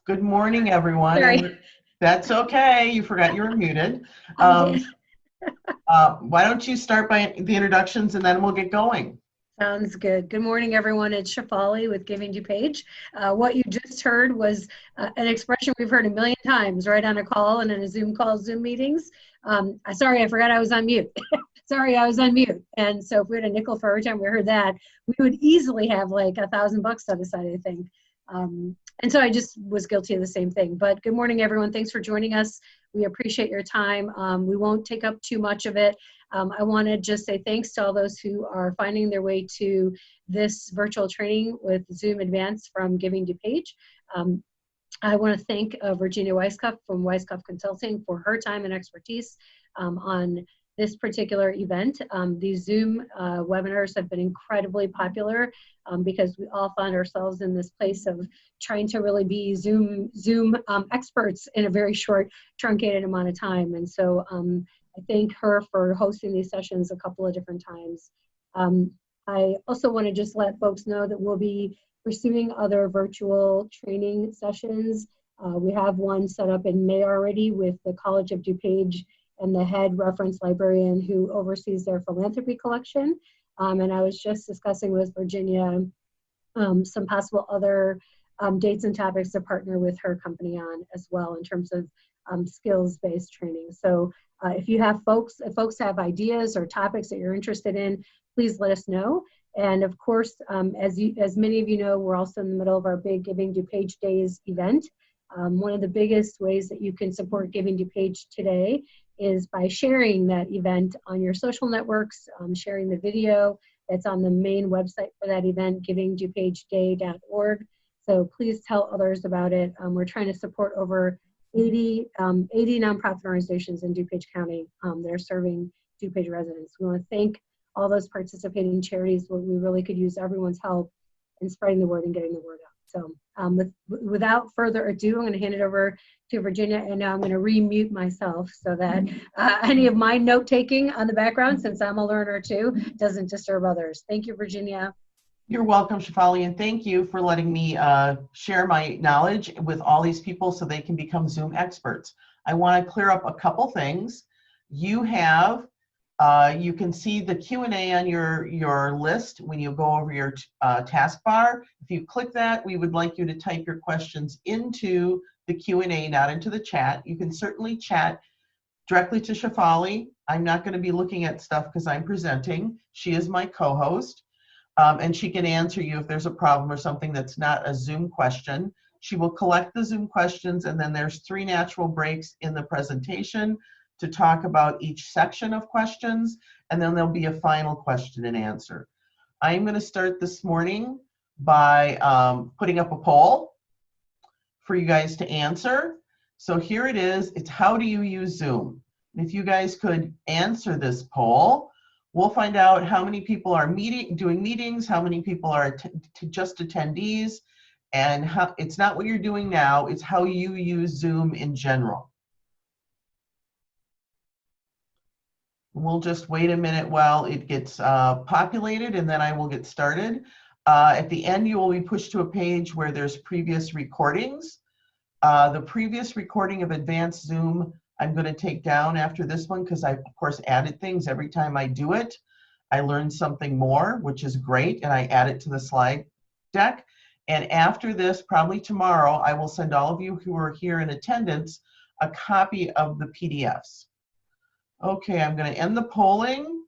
Good morning, everyone. Sorry, And that's okay. You forgot you were muted. I did. Why don't you start by the introductions and then we'll get going. Sounds good. Good morning, everyone. It's Shafali with Giving to Page. What you just heard was an expression we've heard a million times, right on a call and in a Zoom call, Zoom meetings. Sorry, I forgot I was on mute. Sorry, I was on mute. And so if we had a nickel for every time we heard that, we would easily have like $1,000 set aside, I think. And so I just was guilty of the same thing. But good morning, everyone. Thanks for joining us. We appreciate your time. We won't take up too much of it. I want to just say thanks to all those who are finding their way to this virtual training with Zoom Advanced from Giving to Page. I want to thank Virginia Weisskopf from Weisskopf Consulting for her time and expertise on this particular event. These Zoom webinars have been incredibly popular because we all find ourselves in this place of trying to really be Zoom experts in a very short, truncated amount of time. And so I thank her for hosting these sessions a couple of different times. I also want to just let folks know that we'll be pursuing other virtual training sessions. We have one set up in May already with the College of DuPage and the head reference librarian who oversees their philanthropy collection. And I was just discussing with Virginia some possible other dates and topics to partner with her company on as well in terms of skills-based training. So if folks have ideas or topics that you're interested in, please let us know. And of course, as many of you know, we're also in the middle of our big Giving to Page Days event. One of the biggest ways that you can support Giving to Page today is by sharing that event on your social networks, sharing the video that's on the main website for that event, givingtopageday.org. So please tell others about it. We're trying to support over 80 nonprofit organizations in DuPage County that are serving DuPage residents. We want to thank all those participating charities where we really could use everyone's help in spreading the word and getting the word out. So without further ado, I'm going to hand it over to Virginia, and now I'm going to remute myself so that any of my note-taking on the background, since I'm a learner too, doesn't disturb others. Thank you, Virginia. You're welcome, Shafali, and thank you for letting me share my knowledge with all these people so they can become Zoom experts. I want to clear up a couple things. You have you can see the Q&A on your list when you go over your taskbar. If you click that, we would like you to type your questions into the Q&A, not into the chat. You can certainly chat directly to Shafali. I'm not going to be looking at stuff because I'm presenting. She is my co-host, and she can answer you if there's a problem or something that's not a Zoom question. She will collect the Zoom questions, and then there's 3 natural breaks in the presentation to talk about each section of questions, and then there'll be a final question and answer. I'm going to start this morning by putting up a poll for you guys to answer. So here it is. It's how do you use Zoom? And if you guys could answer this poll, we'll find out how many people are doing meetings, how many people are just attendees, and how it's not what you're doing now, it's how you use Zoom in general. We'll just wait a minute while it gets populated, and then I will get started. At the end, you will be pushed to a page where there's previous recordings. The previous recording of Advanced Zoom, I'm going to take down after this one because I, of course, added things every time I do it. I learned something more, which is great, and I add it to the slide deck. And after this, probably tomorrow, I will send all of you who are here in attendance a copy of the PDFs. Okay, I'm going to end the polling,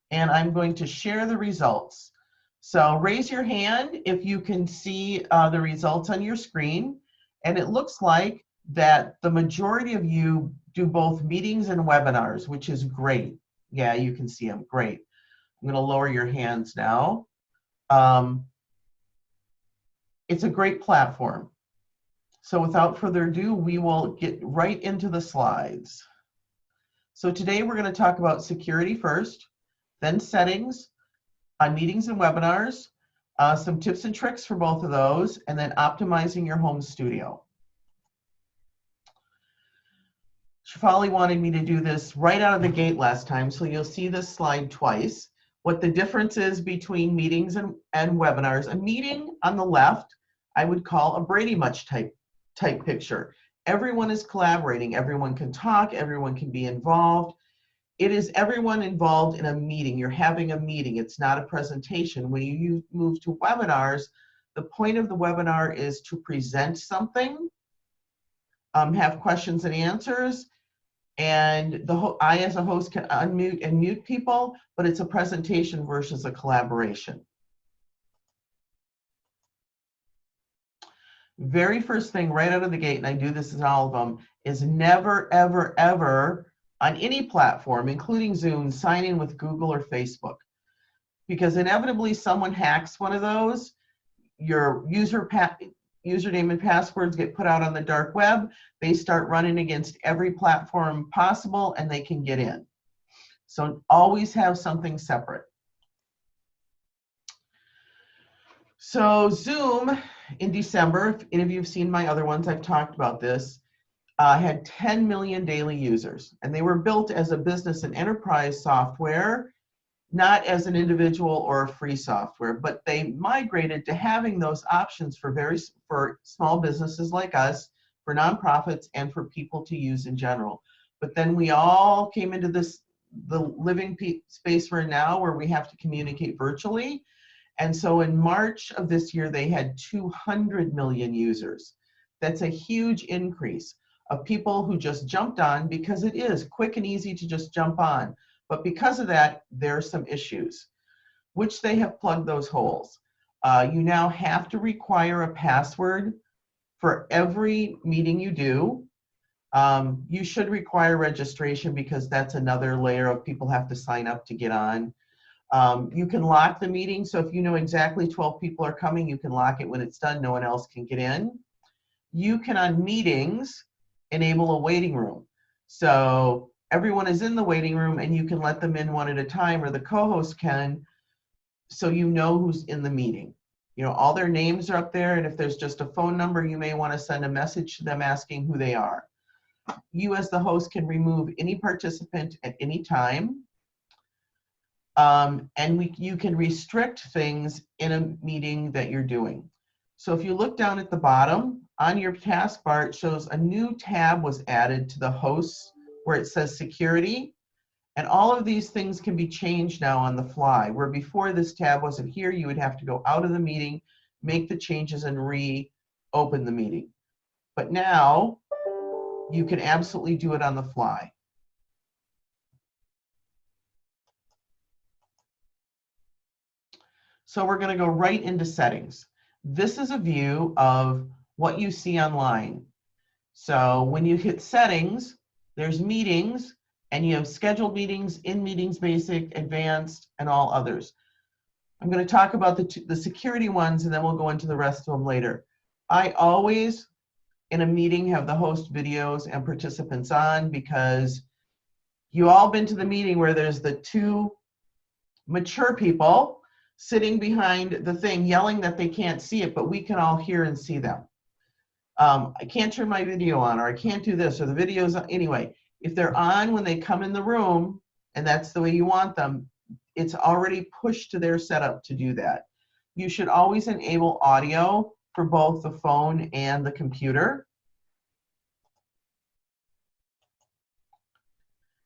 and I'm going to share the results. So raise your hand if you can see the results on your screen. And it looks like that the majority of you do both meetings and webinars, which is great. Yeah, you can see them. Great. I'm going to lower your hands now. It's a great platform. So without further ado, we will get right into the slides. So today we're going to talk about security first, then settings on meetings and webinars, some tips and tricks for both of those, and then optimizing your home studio. Shafali wanted me to do this right out of the gate last time, so you'll see this slide twice. What the difference is between meetings and webinars. A meeting on the left, I would call a Brady Bunch type type picture. Everyone is collaborating. Everyone can talk. Everyone can be involved. It is everyone involved in a meeting. You're having a meeting. It's not a presentation. When you move to webinars, the point of the webinar is to present something, have questions and answers, and I as a host can unmute and mute people, but it's a presentation versus a collaboration. Very first thing right out of the gate, and I do this in all of them, is never, ever, ever on any platform, including Zoom, sign in with Google or Facebook. Because inevitably someone hacks one of those, your username and passwords get put out on the dark web, they start running against every platform possible, and they can get in. So always have something separate. So Zoom in December, if any of you have seen my other ones, I've talked about this, had 10 million daily users, and they were built as a business and enterprise software, not as an individual or a free software, but they migrated to having those options for small businesses like us, for nonprofits, and for people to use in general. But then we all came into the living space we're in now, where we have to communicate virtually. And so in March of this year, they had 200 million users. That's a huge increase of people who just jumped on, because it is quick and easy to just jump on. But because of that, there are some issues, which they have plugged those holes. You now have to require a password for every meeting you do. You should require registration, because that's another layer of people have to sign up to get on. You can lock the meeting, so if you know exactly 12 people are coming, you can lock it when it's done, no one else can get in. You can, on meetings, enable a waiting room. So everyone is in the waiting room, and you can let them in one at a time, or the co-host can, so you know who's in the meeting. You know, all their names are up there, and if there's just a phone number, you may want to send a message to them asking who they are. You as the host can remove any participant at any time. And you can restrict things in a meeting that you're doing. So if you look down at the bottom, on your taskbar, it shows a new tab was added to the hosts where it says security. And all of these things can be changed now on the fly, where before this tab wasn't here, you would have to go out of the meeting, make the changes, and reopen the meeting. But now you can absolutely do it on the fly. So we're going to go right into settings. This is a view of what you see online. So when you hit settings, there's meetings, and you have scheduled meetings, in meetings, basic, advanced, and all others. I'm going to talk about the security ones, and then we'll go into the rest of them later. I always, in a meeting, have the host videos and participants on, because you all been to the meeting where there's the two mature people sitting behind the thing yelling that they can't see it, but we can all hear and see them. I can't turn my video on, or I can't do this, or the video's on. Anyway, if they're on when they come in the room, and that's the way you want them, it's already pushed to their setup to do that. You should always enable audio for both the phone and the computer.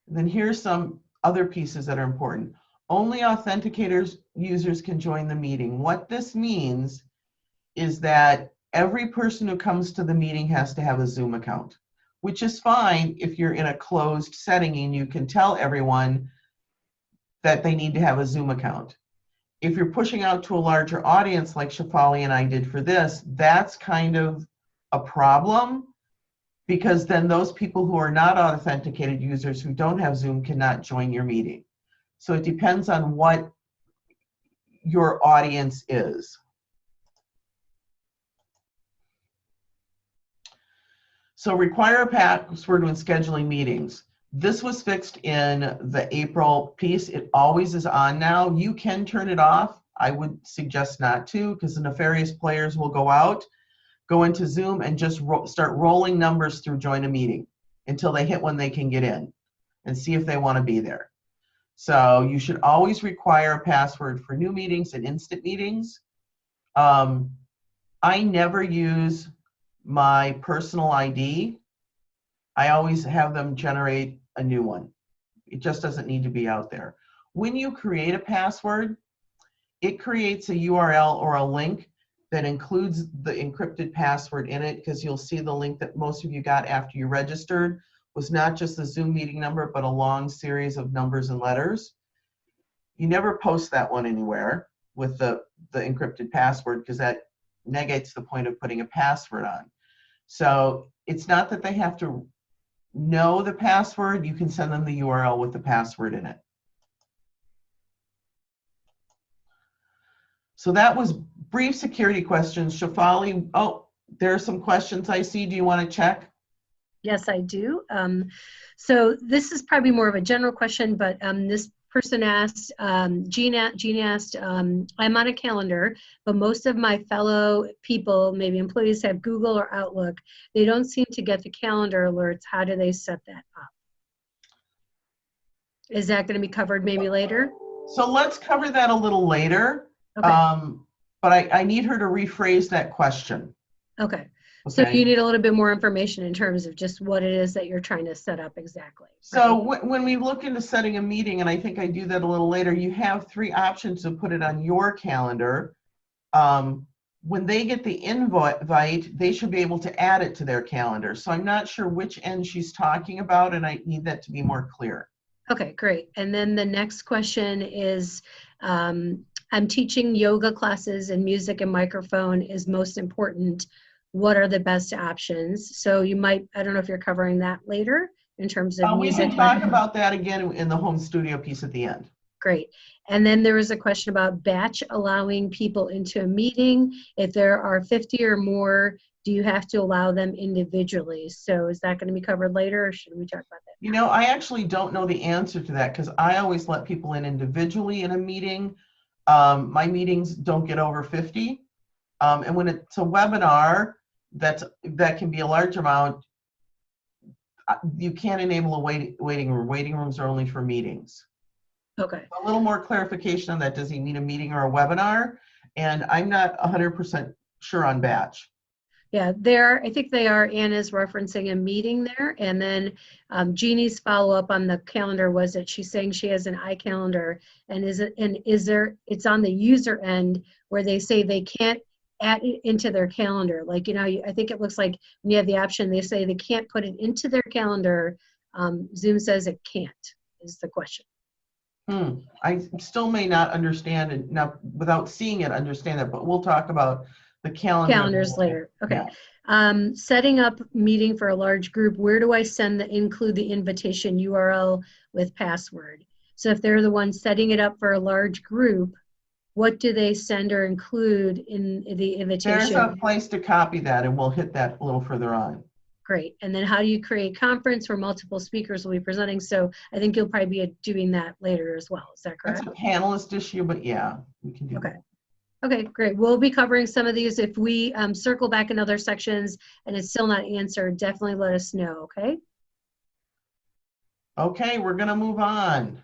And then here's some other pieces that are important. Only Authenticators users can join the meeting. What this means is that every person who comes to the meeting has to have a Zoom account, which is fine if you're in a closed setting and you can tell everyone that they need to have a Zoom account. If you're pushing out to a larger audience like Shefali and I did for this, that's kind of a problem, because then those people who are not authenticated users who don't have Zoom cannot join your meeting. So it depends on what your audience is. So require a password when scheduling meetings. This was fixed in the April piece. It always is on now. You can turn it off. I would suggest not to, because the nefarious players will go out, go into Zoom, and just start rolling numbers through join a meeting until they hit when they can get in, and see if they want to be there. So you should always require a password for new meetings and instant meetings. I never use my personal ID, I always have them generate a new one. It just doesn't need to be out there. When you create a password, it creates a URL or a link that includes the encrypted password in it, because you'll see the link that most of you got after you registered was not just the Zoom meeting number, but a long series of numbers and letters. You never post that one anywhere with the encrypted password, because that negates the point of putting a password on. So it's not that they have to know the password. You can send them the URL with the password in it. So that was brief security questions. Shafali, oh, there are some questions I see. Do you want to check? Yes, I do. So this is probably more of a general question, but this person asked, Jean asked, I'm on a calendar, but most of my fellow people, maybe employees, have Google or Outlook. They don't seem to get the calendar alerts. How do they set that up? Is that going to be covered maybe later? So let's cover that a little later. Okay. But I need her to rephrase that question. Okay. So you need a little bit more information in terms of just what it is that you're trying to set up exactly. So when we look into setting a meeting, and I think I do that a little later, you have 3 options to put it on your calendar. When they get the invite, they should be able to add it to their calendar. So I'm not sure which end she's talking about, and I need that to be more clear. Okay, great. And then the next question is, I'm teaching yoga classes and music and microphone is most important. What are the best options? So you might, I don't know if you're covering that later in terms of music. We can talk about that again in the home studio piece at the end. Great. And then there was a question about batch allowing people into a meeting. If there are 50 or more, do you have to allow them individually? So is that going to be covered later, or should we talk about that now? You know, I actually don't know the answer to that, because I always let people in individually in a meeting. My meetings don't get over 50. And when it's a webinar, that can be a large amount, you can't enable a waiting room. Waiting rooms are only for meetings. Okay. A little more clarification on that. Does he mean a meeting or a webinar? And I'm not 100% sure on batch. Yeah, I think they are. Anna's referencing a meeting there. And then Jeannie's follow-up on the calendar was that she's saying she has an iCalendar, and it's on the user end where they say they can't add it into their calendar. Like, you know, I think it looks like when you have the option, they say they can't put it into their calendar. Zoom says it can't, is the question. I still may not understand it now without seeing it, understand that, but we'll talk about the calendars later. Okay. Yeah. Setting up meeting for a large group, where do I include the invitation URL with password? So if they're the ones setting it up for a large group, what do they send or include in the invitation? There's a place to copy that, and we'll hit that a little further on. Great. And then how do you create conference where multiple speakers will be presenting? So I think you'll probably be doing that later as well. Is that correct? That's a panelist issue, but yeah, we can do that. Okay, great. We'll be covering some of these. If we circle back in other sections and it's still not answered, definitely let us know, okay? Okay, we're going to move on.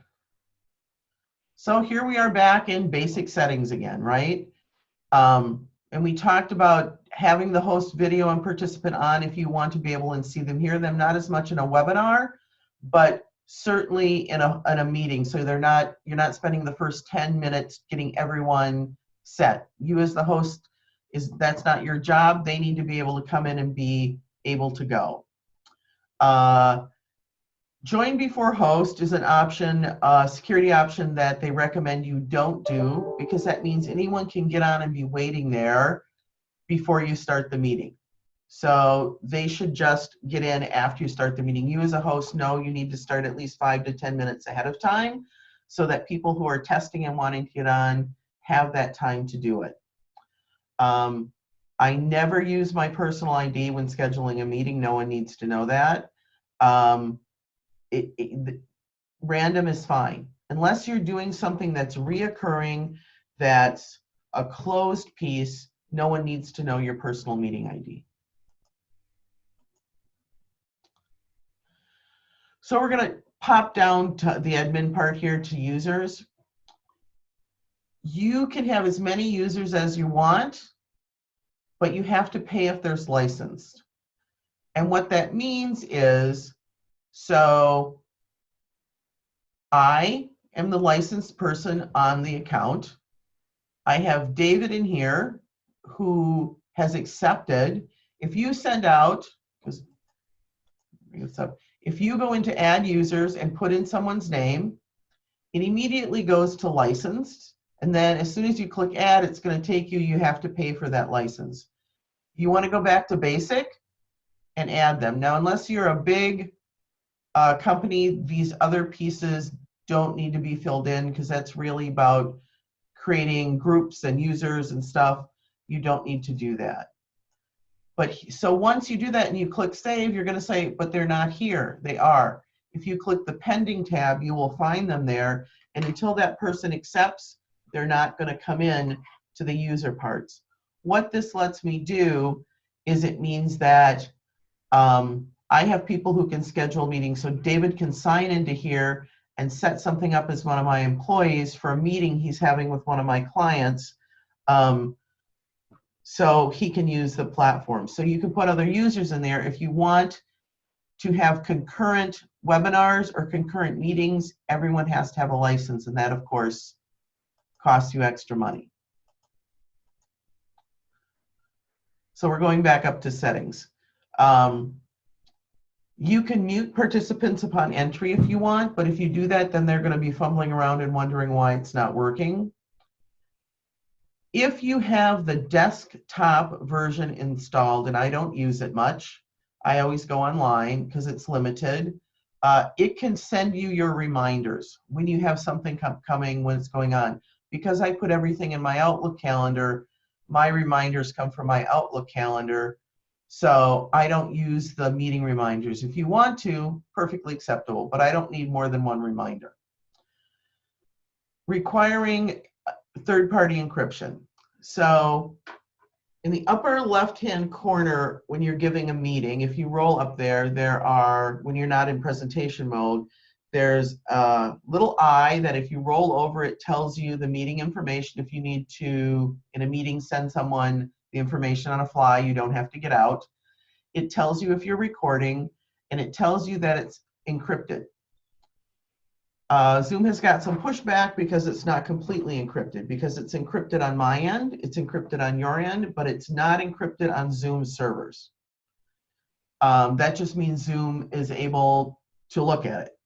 So here we are back in basic settings again, right? And we talked about having the host video and participant on if you want to be able to see them, hear them, not as much in a webinar, but certainly in a meeting. So you're not spending the first 10 minutes getting everyone set. You as the host, that's not your job. They need to be able to come in and be able to go. Join before host is an option, a security option that they recommend you don't do, because that means anyone can get on and be waiting there before you start the meeting. So they should just get in after you start the meeting. You as a host know you need to start at least 5 to 10 minutes ahead of time so that people who are testing and wanting to get on have that time to do it. I never use my personal ID when scheduling a meeting. No one needs to know that. Random is fine. Unless you're doing something that's reoccurring, that's a closed piece, no one needs to know your personal meeting ID. So we're going to pop down to the admin part here to users. You can have as many users as you want. but you have to pay if there's licensed. And what that means is, so I am the licensed person on the account. I have David in here who has accepted. If you send out, if you go into add users and put in someone's name, it immediately goes to licensed. And then as soon as you click add, it's going to take you, you have to pay for that license. You want to go back to basic and add them. Now, unless you're a big company, these other pieces don't need to be filled in because that's really about creating groups and users and stuff. You don't need to do that. But so once you do that and you click save, you're going to say, but they're not here. They are. If you click the pending tab, you will find them there. And until that person accepts, they're not going to come in to the user parts. What this lets me do is it means that I have people who can schedule meetings. So David can sign into here and set something up as one of my employees for a meeting he's having with one of my clients. So he can use the platform. So you can put other users in there. If you want to have concurrent webinars or concurrent meetings, everyone has to have a license, and that, of course, costs you extra money. So we're going back up to settings. You can mute participants upon entry if you want, but if you do that, then they're going to be fumbling around and wondering why it's not working. If you have the desktop version installed, and I don't use it much, I always go online because it's limited, it can send you your reminders when you have something coming, when it's going on. Because I put everything in my Outlook calendar, my reminders come from my Outlook calendar, so I don't use the meeting reminders. If you want to, perfectly acceptable, but I don't need more than one reminder. Requiring third-party encryption. So in the upper left-hand corner, when you're giving a meeting, if you roll up there, there are, when you're not in presentation mode, there's a little I that if you roll over, it tells you the meeting information. If you need to, in a meeting, send someone the information on a fly, you don't have to get out. It tells you if you're recording, and it tells you that it's encrypted. Zoom has got some pushback because it's not completely encrypted, because it's encrypted on my end, it's encrypted on your end, but it's not encrypted on Zoom servers. That just means Zoom is able to look at it.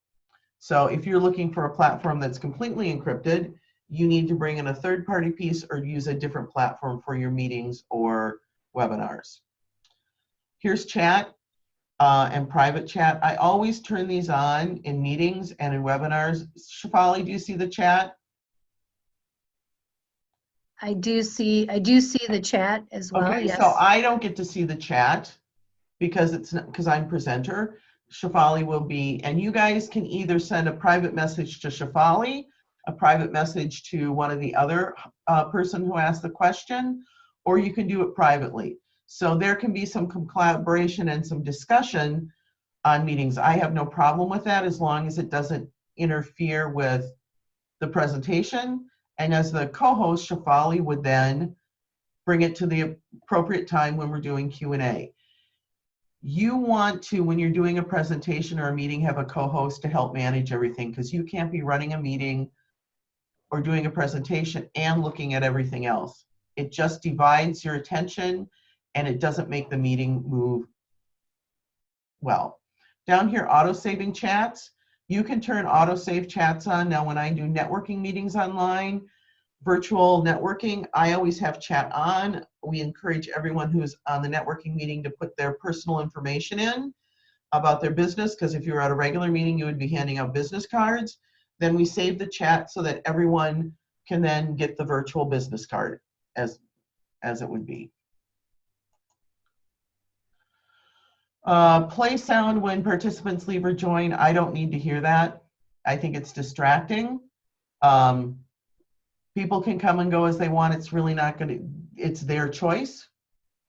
So if you're looking for a platform that's completely encrypted, you need to bring in a third-party piece or use a different platform for your meetings or webinars. Here's chat. And private chat. I always turn these on in meetings and in webinars. Shafali, do you see the chat? I do see the chat as well. Okay, yes. so I don't get to see the chat because it's not, because I'm presenter. Shafali will be, and you guys can either send a private message to Shafali, a private message to one of the other person who asked the question, or you can do it privately. So there can be some collaboration and some discussion on meetings. I have no problem with that as long as it doesn't interfere with the presentation. And as the co-host, Shafali would then bring it to the appropriate time when we're doing Q&A. You want to, when you're doing a presentation or a meeting, have a co-host to help manage everything, because you can't be running a meeting or doing a presentation and looking at everything else. It just divides your attention and it doesn't make the meeting move well. Down here, auto-saving chats. You can turn auto-save chats on. Now, when I do networking meetings online, virtual networking, I always have chat on. We encourage everyone who's on the networking meeting to put their personal information in about their business, because if you were at a regular meeting, you would be handing out business cards. Then we save the chat so that everyone can then get the virtual business card as it would be. Play sound when participants leave or join. I don't need to hear that. I think it's distracting. People can come and go as they want. It's really not going to, it's their choice.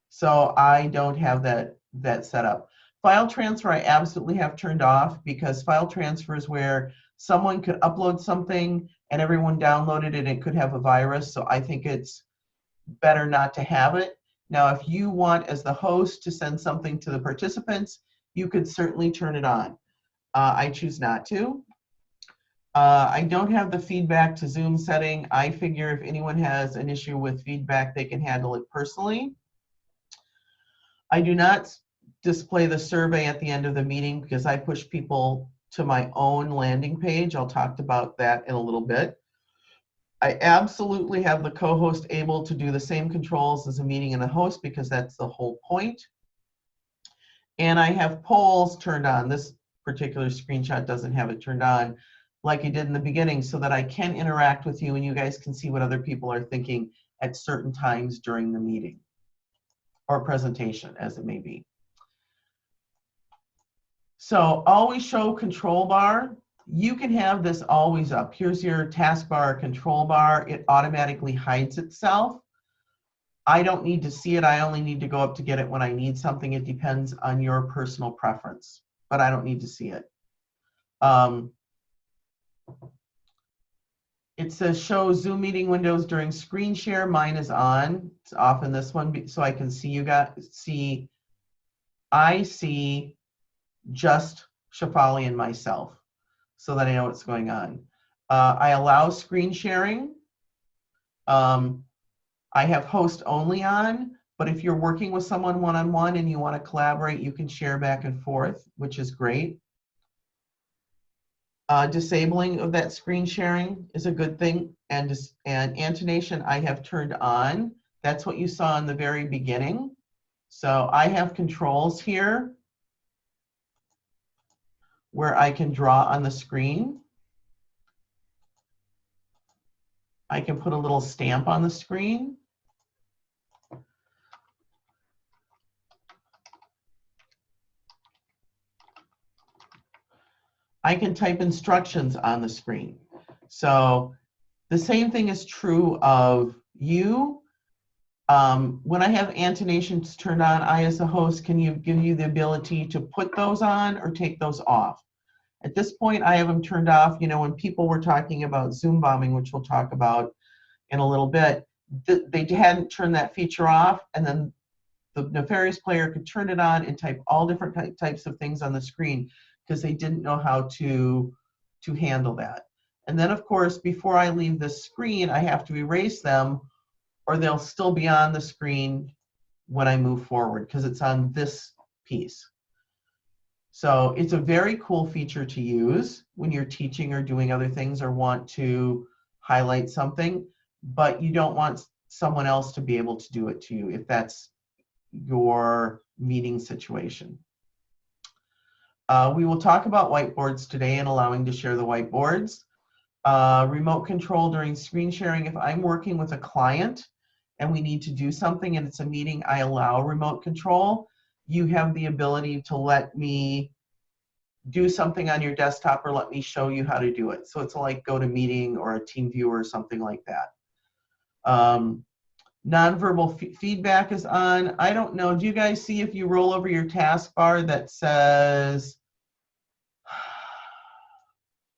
So I don't have that set up. File transfer, I absolutely have turned off, because file transfer is where someone could upload something and everyone downloaded it and it could have a virus. So I think it's better not to have it. Now, if you want as the host to send something to the participants, you could certainly turn it on. I choose not to. I don't have the feedback to Zoom setting. I figure if anyone has an issue with feedback, they can handle it personally. I do not display the survey at the end of the meeting because I push people to my own landing page. I'll talk about that in a little bit. I absolutely have the co-host able to do the same controls as a meeting and a host because that's the whole point. And I have polls turned on. This particular screenshot doesn't have it turned on like it did in the beginning, so that I can interact with you and you guys can see what other people are thinking at certain times during the meeting or presentation, as it may be. So always show control bar. You can have this always up. Here's your taskbar control bar. It automatically hides itself. I don't need to see it. I only need to go up to get it when I need something. It depends on your personal preference, but I don't need to see it. It says show Zoom meeting windows during screen share. Mine is on. It's off in this one so I can see you guys. I see just Shefali and myself so that I know what's going on. I allow screen sharing. I have host only on, but if you're working with someone one-on-one and you want to collaborate, you can share back and forth, which is great. Disabling of that screen sharing is a good thing, and annotation I have turned on. That's what you saw in the very beginning. So I have controls here where I can draw on the screen. I can put a little stamp on the screen. I can type instructions on the screen. So the same thing is true of you. When I have annotations turned on, I as a host can give you the ability to put those on or take those off. At this point, I have them turned off. You know, when people were talking about Zoom bombing, which we'll talk about in a little bit, they hadn't turned that feature off, and then the nefarious player could turn it on and type all different types of things on the screen because they didn't know how to handle that. And then, of course, before I leave the screen, I have to erase them, or they'll still be on the screen when I move forward because it's on this piece. So it's a very cool feature to use when you're teaching or doing other things or want to highlight something, but you don't want someone else to be able to do it to you if that's your meeting situation. We will talk about whiteboards today and allowing to share the whiteboards. Remote control during screen sharing. If I'm working with a client and we need to do something and it's a meeting, I allow remote control. You have the ability to let me do something on your desktop or let me show you how to do it. So it's like GoToMeeting or a TeamViewer or something like that. Nonverbal feedback is on. I don't know. Do you guys see if you roll over your taskbar that says,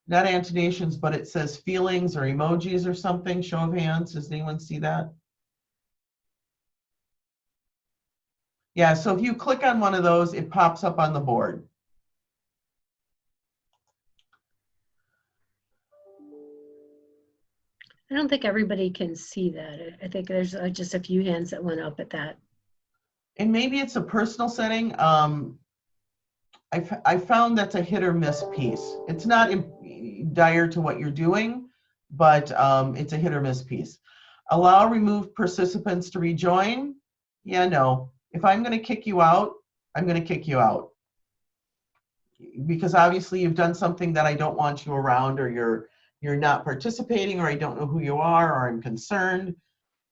not annotations, but it says feelings or emojis or something? Show of hands. Does anyone see that? Yeah, so if you click on one of those, it pops up on the board. I don't think everybody can see that. I think there's just a few hands that went up at that. And maybe it's a personal setting. I found that's a hit or miss piece. It's not dire to what you're doing, but it's a hit or miss piece. Allow remove participants to rejoin. Yeah, no. If I'm going to kick you out, I'm going to kick you out. Because obviously you've done something that I don't want you around, or you're not participating, or I don't know who you are, or I'm concerned.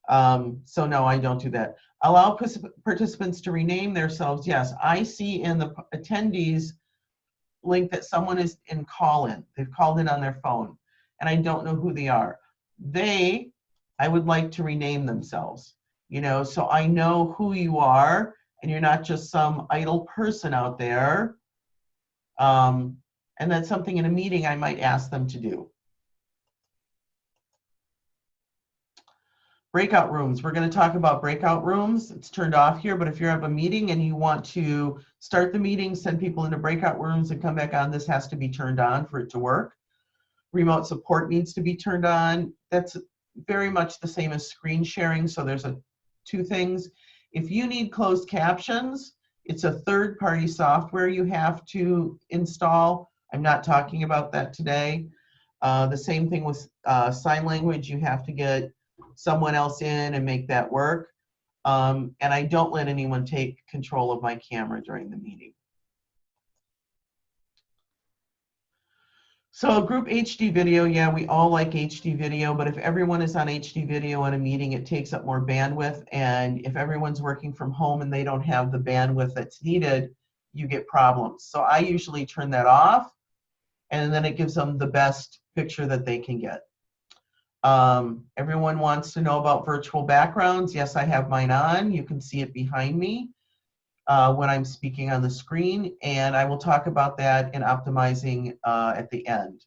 So no, I don't do that. Allow participants to rename themselves. Yes, I see in the attendees link that someone is in call-in. They've called in on their phone, and I don't know who they are. I would like to rename themselves, you know, so I know who you are, and you're not just some idle person out there. And that's something in a meeting I might ask them to do. Breakout rooms. We're going to talk about breakout rooms. It's turned off here, but if you have a meeting and you want to start the meeting, send people into breakout rooms and come back on, this has to be turned on for it to work. Remote support needs to be turned on. That's very much the same as screen sharing. So there's two things. If you need closed captions, it's a third-party software you have to install. I'm not talking about that today. The same thing with sign language. You have to get someone else in and make that work. And I don't let anyone take control of my camera during the meeting. So group HD video, yeah, we all like HD video, but if everyone is on HD video in a meeting, it takes up more bandwidth. And if everyone's working from home and they don't have the bandwidth that's needed, you get problems. So I usually turn that off, and then it gives them the best picture that they can get. Everyone wants to know about virtual backgrounds. Yes, I have mine on. You can see it behind me when I'm speaking on the screen, and I will talk about that in optimizing at the end.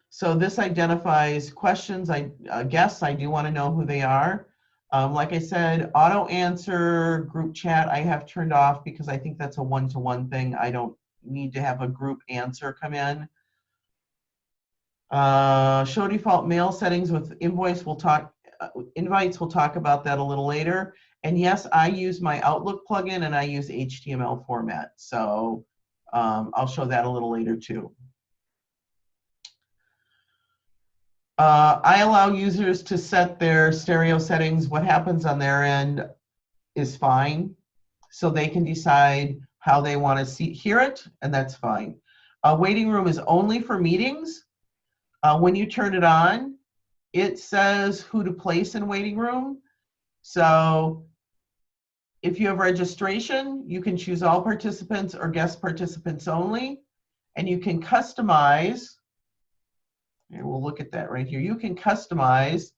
So this identifies questions. Guests, I do want to know who they are. Like I said, auto answer, group chat, I have turned off because I think that's a one-to-one thing. I don't need to have a group answer come in. Show default mail settings with invites. We'll talk about that a little later. And yes, I use my Outlook plugin and I use HTML format. So I'll show that a little later too. I allow users to set their stereo settings. What happens on their end is fine. So they can decide how they want to hear it, and that's fine. Waiting room is only for meetings. When you turn it on, it says who to place in waiting room. So if you have registration, you can choose all participants or guest participants only, and you can customize. And we'll look at that right here. You can customize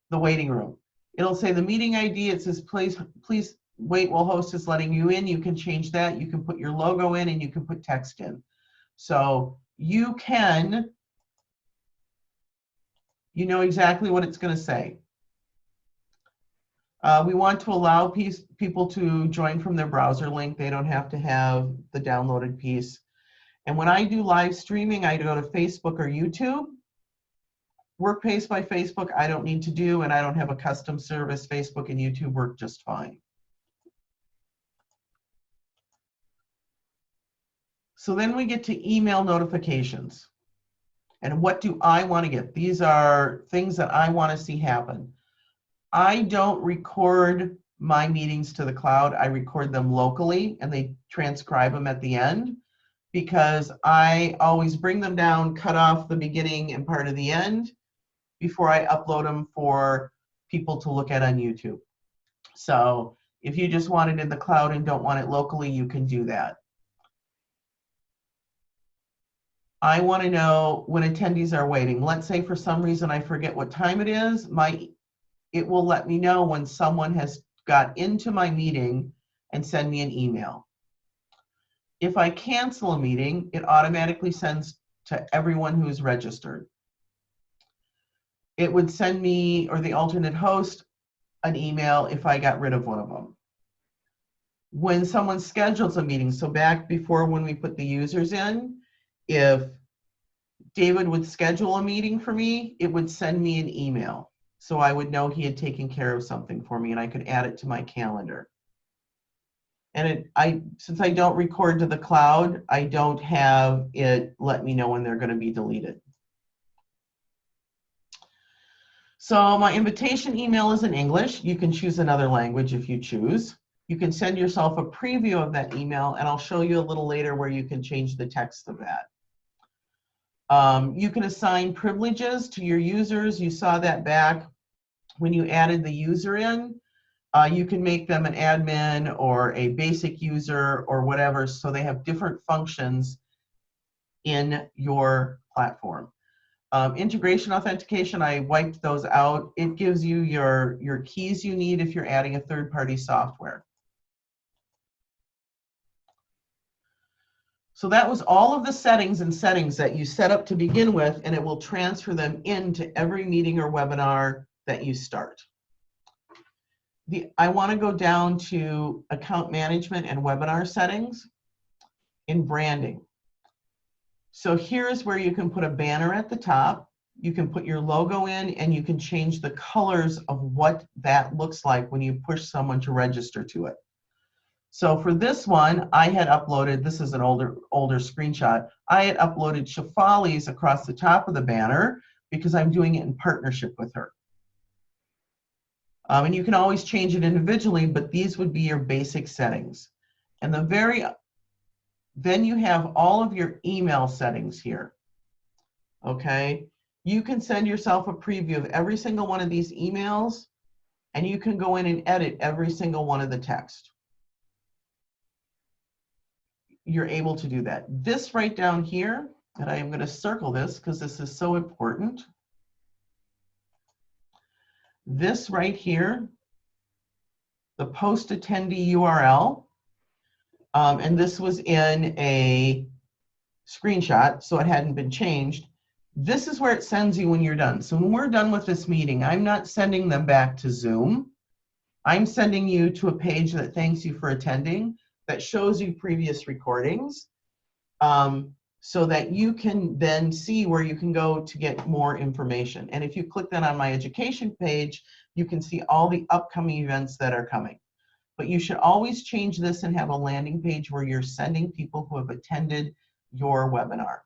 the waiting room. It'll say the meeting ID. It says, please wait while host is letting you in. You can change that. You can put your logo in and you can put text in. So you know exactly what it's going to say. We want to allow people to join from their browser link. They don't have to have the downloaded piece. And when I do live streaming, I go to Facebook or YouTube. Workplace by Facebook, I don't need to do, and I don't have a custom service. Facebook and YouTube work just fine. So then we get to email notifications. And what do I want to get? These are things that I want to see happen. I don't record my meetings to the cloud. I record them locally, and they transcribe them at the end, because I always bring them down, cut off the beginning and part of the end before I upload them for people to look at on YouTube. So if you just want it in the cloud and don't want it locally, you can do that. I want to know when attendees are waiting. Let's say for some reason I forget what time it is. It will let me know when someone has got into my meeting and send me an email. If I cancel a meeting, it automatically sends to everyone who's registered. It would send me, or the alternate host, an email if I got rid of one of them. When someone schedules a meeting, so back before when we put the users in, if David would schedule a meeting for me, it would send me an email. So I would know he had taken care of something for me and I could add it to my calendar. And since I don't record to the cloud, I don't have it let me know when they're going to be deleted. So my invitation email is in English. You can choose another language if you choose. You can send yourself a preview of that email, and I'll show you a little later where you can change the text of that. You can assign privileges to your users. You saw that back when you added the user in. You can make them an admin or a basic user or whatever, so they have different functions in your platform. Integration authentication, I wiped those out. It gives you your keys you need if you're adding a third-party software. So that was all of the settings that you set up to begin with, and it will transfer them into every meeting or webinar that you start. I want to go down to account management and webinar settings in branding. So here's where you can put a banner at the top. You can put your logo in, and you can change the colors of what that looks like when you push someone to register to it. So for this one, I had uploaded, this is an older screenshot, I had uploaded Shefali's across the top of the banner because I'm doing it in partnership with her. And you can always change it individually, but these would be your basic settings. And then you have all of your email settings here. Okay, you can send yourself a preview of every single one of these emails, and you can go in and edit every single one of the text. You're able to do that. This right down here, and I am going to circle this because this is so important. This right here, the post attendee URL, and this was in a screenshot, so it hadn't been changed. This is where it sends you when you're done. So when we're done with this meeting, I'm not sending them back to Zoom. I'm sending you to a page that thanks you for attending, that shows you previous recordings, so that you can then see where you can go to get more information. And if you click then on my education page, you can see all the upcoming events that are coming. But you should always change this and have a landing page where you're sending people who have attended your webinar.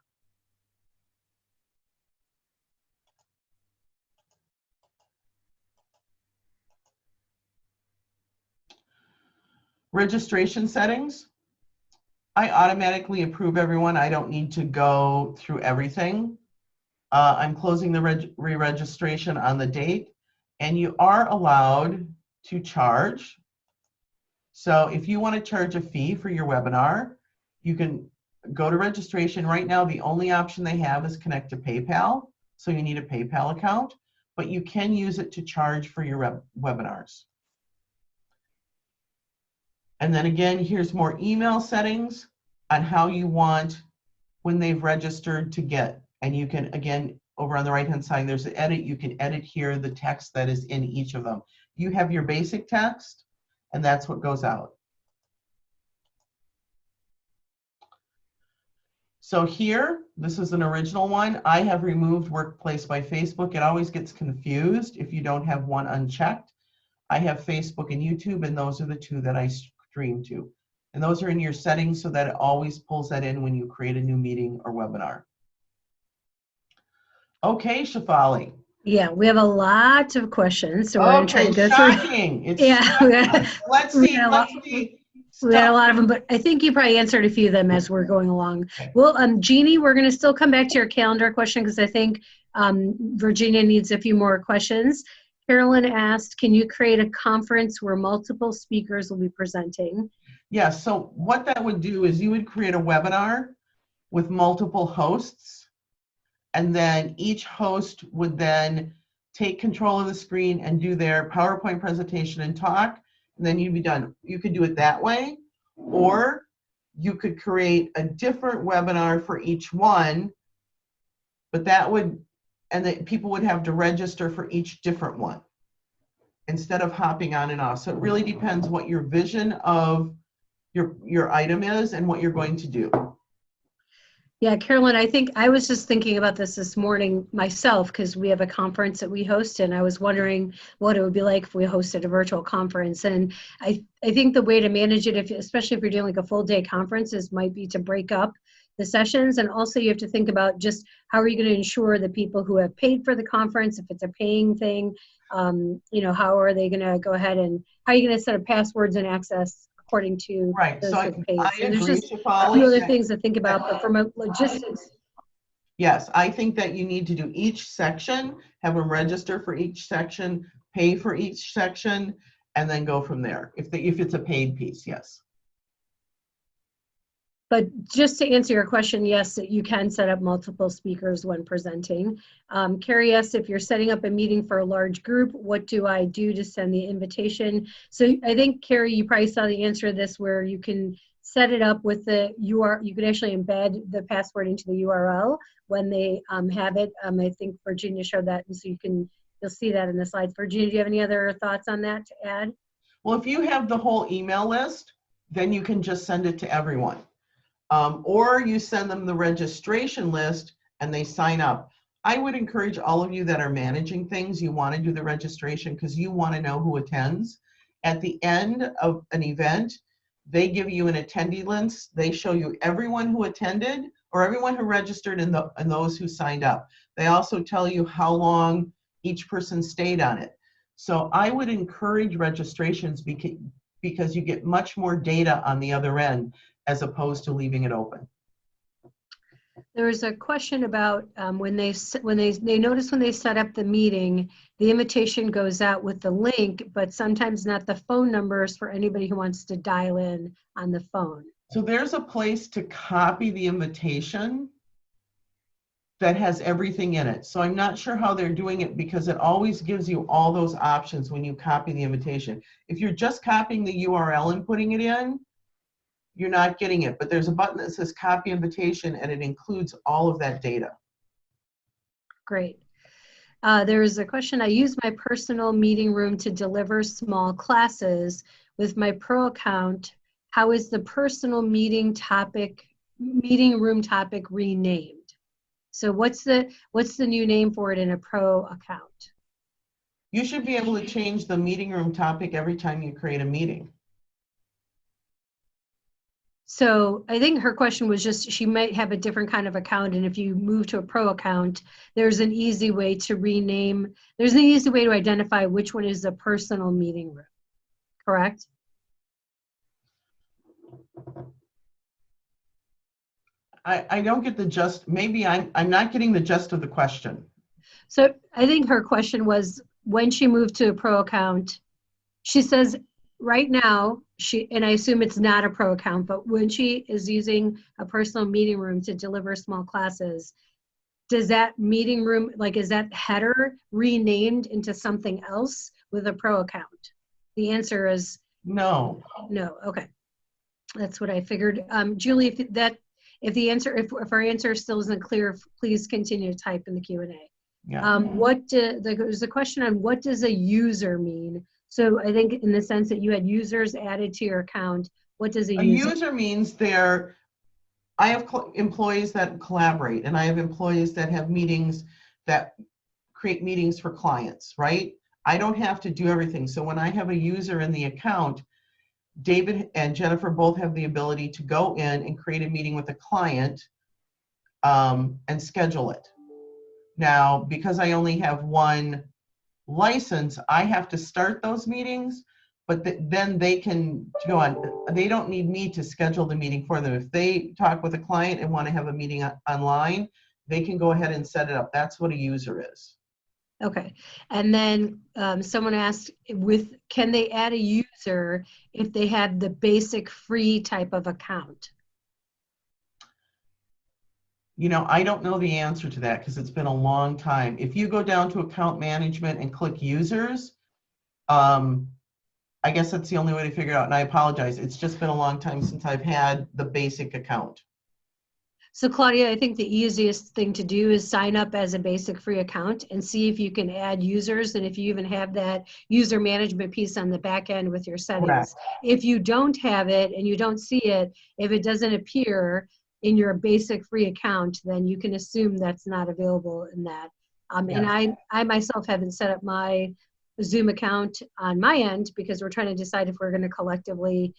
Registration settings. I automatically approve everyone. I don't need to go through everything. I'm closing the re-registration on the date, and you are allowed to charge. So if you want to charge a fee for your webinar, you can go to registration. Right now, the only option they have is connect to PayPal. So you need a PayPal account, but you can use it to charge for your webinars. And then again, here's more email settings on how you want when they've registered to get. And you can, again, over on the right-hand side, there's an edit. You can edit here the text that is in each of them. You have your basic text, and that's what goes out. So here, this is an original one. I have removed Workplace by Facebook. It always gets confused if you don't have one unchecked. I have Facebook and YouTube, and those are the two that I stream to. And those are in your settings so that it always pulls that in when you create a new meeting or webinar. Okay, Shefali. Yeah, we have a lot of questions, so we're going to try to go shocking. through. It's Yeah, shocking. Let's see. We had a lot of them, but I think you probably answered a few of them as we're going along. Okay. Well, Jeannie, we're going to still come back to your calendar question because I think Virginia needs a few more questions. Carolyn asked, can you create a conference where multiple speakers will be presenting? Yeah, so what that would do is you would create a webinar with multiple hosts, and then each host would then take control of the screen and do their PowerPoint presentation and talk, and then you'd be done. You could do it that way, or you could create a different webinar for each one, but that would, and that people would have to register for each different one instead of hopping on and off. So it really depends what your vision of your item is and what you're going to do. Yeah, Carolyn, I think I was just thinking about this morning myself because we have a conference that we host, and I was wondering what it would be like if we hosted a virtual conference. And I think the way to manage it, especially if you're doing like a full day conference, might be to break up the sessions. And also you have to think about just how are you going to ensure that people who have paid for the conference, if it's a paying thing, how are they going to go ahead and how are you going to set up passwords and access according to right. So I agree, there's just Shefali, a few other things to think about, but from a logistics. Yes, I think that you need to do each section, have them register for each section, pay for each section, and then go from there. If it's a paid piece, yes. But just to answer your question, yes, you can set up multiple speakers when presenting. Carrie asked, if you're setting up a meeting for a large group, what do I do to send the invitation? So I think, Carrie, you probably saw the answer to this where you can set it up with the URL. You can actually embed the password into the URL when they have it. I think Virginia showed that, and so you'll see that in the slides. Virginia, do you have any other thoughts on that to add? Well, if you have the whole email list, then you can just send it to everyone. Or you send them the registration list and they sign up. I would encourage all of you that are managing things, you want to do the registration because you want to know who attends. At the end of an event, they give you an attendee list. They show you everyone who attended or everyone who registered and those who signed up. They also tell you how long each person stayed on it. So I would encourage registrations because you get much more data on the other end as opposed to leaving it open. There was a question about when they notice when they set up the meeting, the invitation goes out with the link, but sometimes not the phone numbers for anybody who wants to dial in on the phone. So there's a place to copy the invitation that has everything in it. So I'm not sure how they're doing it because it always gives you all those options when you copy the invitation. If you're just copying the URL and putting it in, you're not getting it. But there's a button that says copy invitation and it includes all of that data. Great. There is a question. I use my personal meeting room to deliver small classes with my pro account. How is the personal meeting room topic renamed? So what's the new name for it in a pro account? You should be able to change the meeting room topic every time you create a meeting. So I think her question was just, she might have a different kind of account, and if you move to a pro account, there's an easy way to rename, there's an easy way to identify which one is a personal meeting room, correct? I don't get the gist. Maybe I'm not getting the gist of the question. So I think her question was, when she moved to a pro account, she says right now, and I assume it's not a pro account, but when she is using a personal meeting room to deliver small classes, does that meeting room, like, is that header renamed into something else with a pro account? The answer is no. No. Okay, that's what I figured. Julie, if our answer still isn't clear, please continue to type in the Q&A. Yeah. There's a question on what does a user mean? So I think in the sense that you had users added to your account, what does a user means I have employees that collaborate, and I have employees that have meetings that create meetings for clients, right? I don't have to do everything. So when I have a user in the account, David and Jennifer both have the ability to go in and create a meeting with a client and schedule it. Now, because I only have one license, I have to start those meetings, but then they can go on. They don't need me to schedule the meeting for them. If they talk with a client and want to have a meeting online, they can go ahead and set it up. That's what a user is. Okay, and then someone asked, can they add a user if they have the basic free type of account? You know, I don't know the answer to that because it's been a long time. If you go down to account management and click users, I guess that's the only way to figure it out. And I apologize. It's just been a long time since I've had the basic account. So Claudia, I think the easiest thing to do is sign up as a basic free account and see if you can add users, and if you even have that user management piece on the back end with your settings. Correct. If you don't have it and you don't see it, if it doesn't appear in your basic free account, then you can assume that's not available in that. And I myself haven't set up my Zoom account on my end because we're trying to decide if we're going to collectively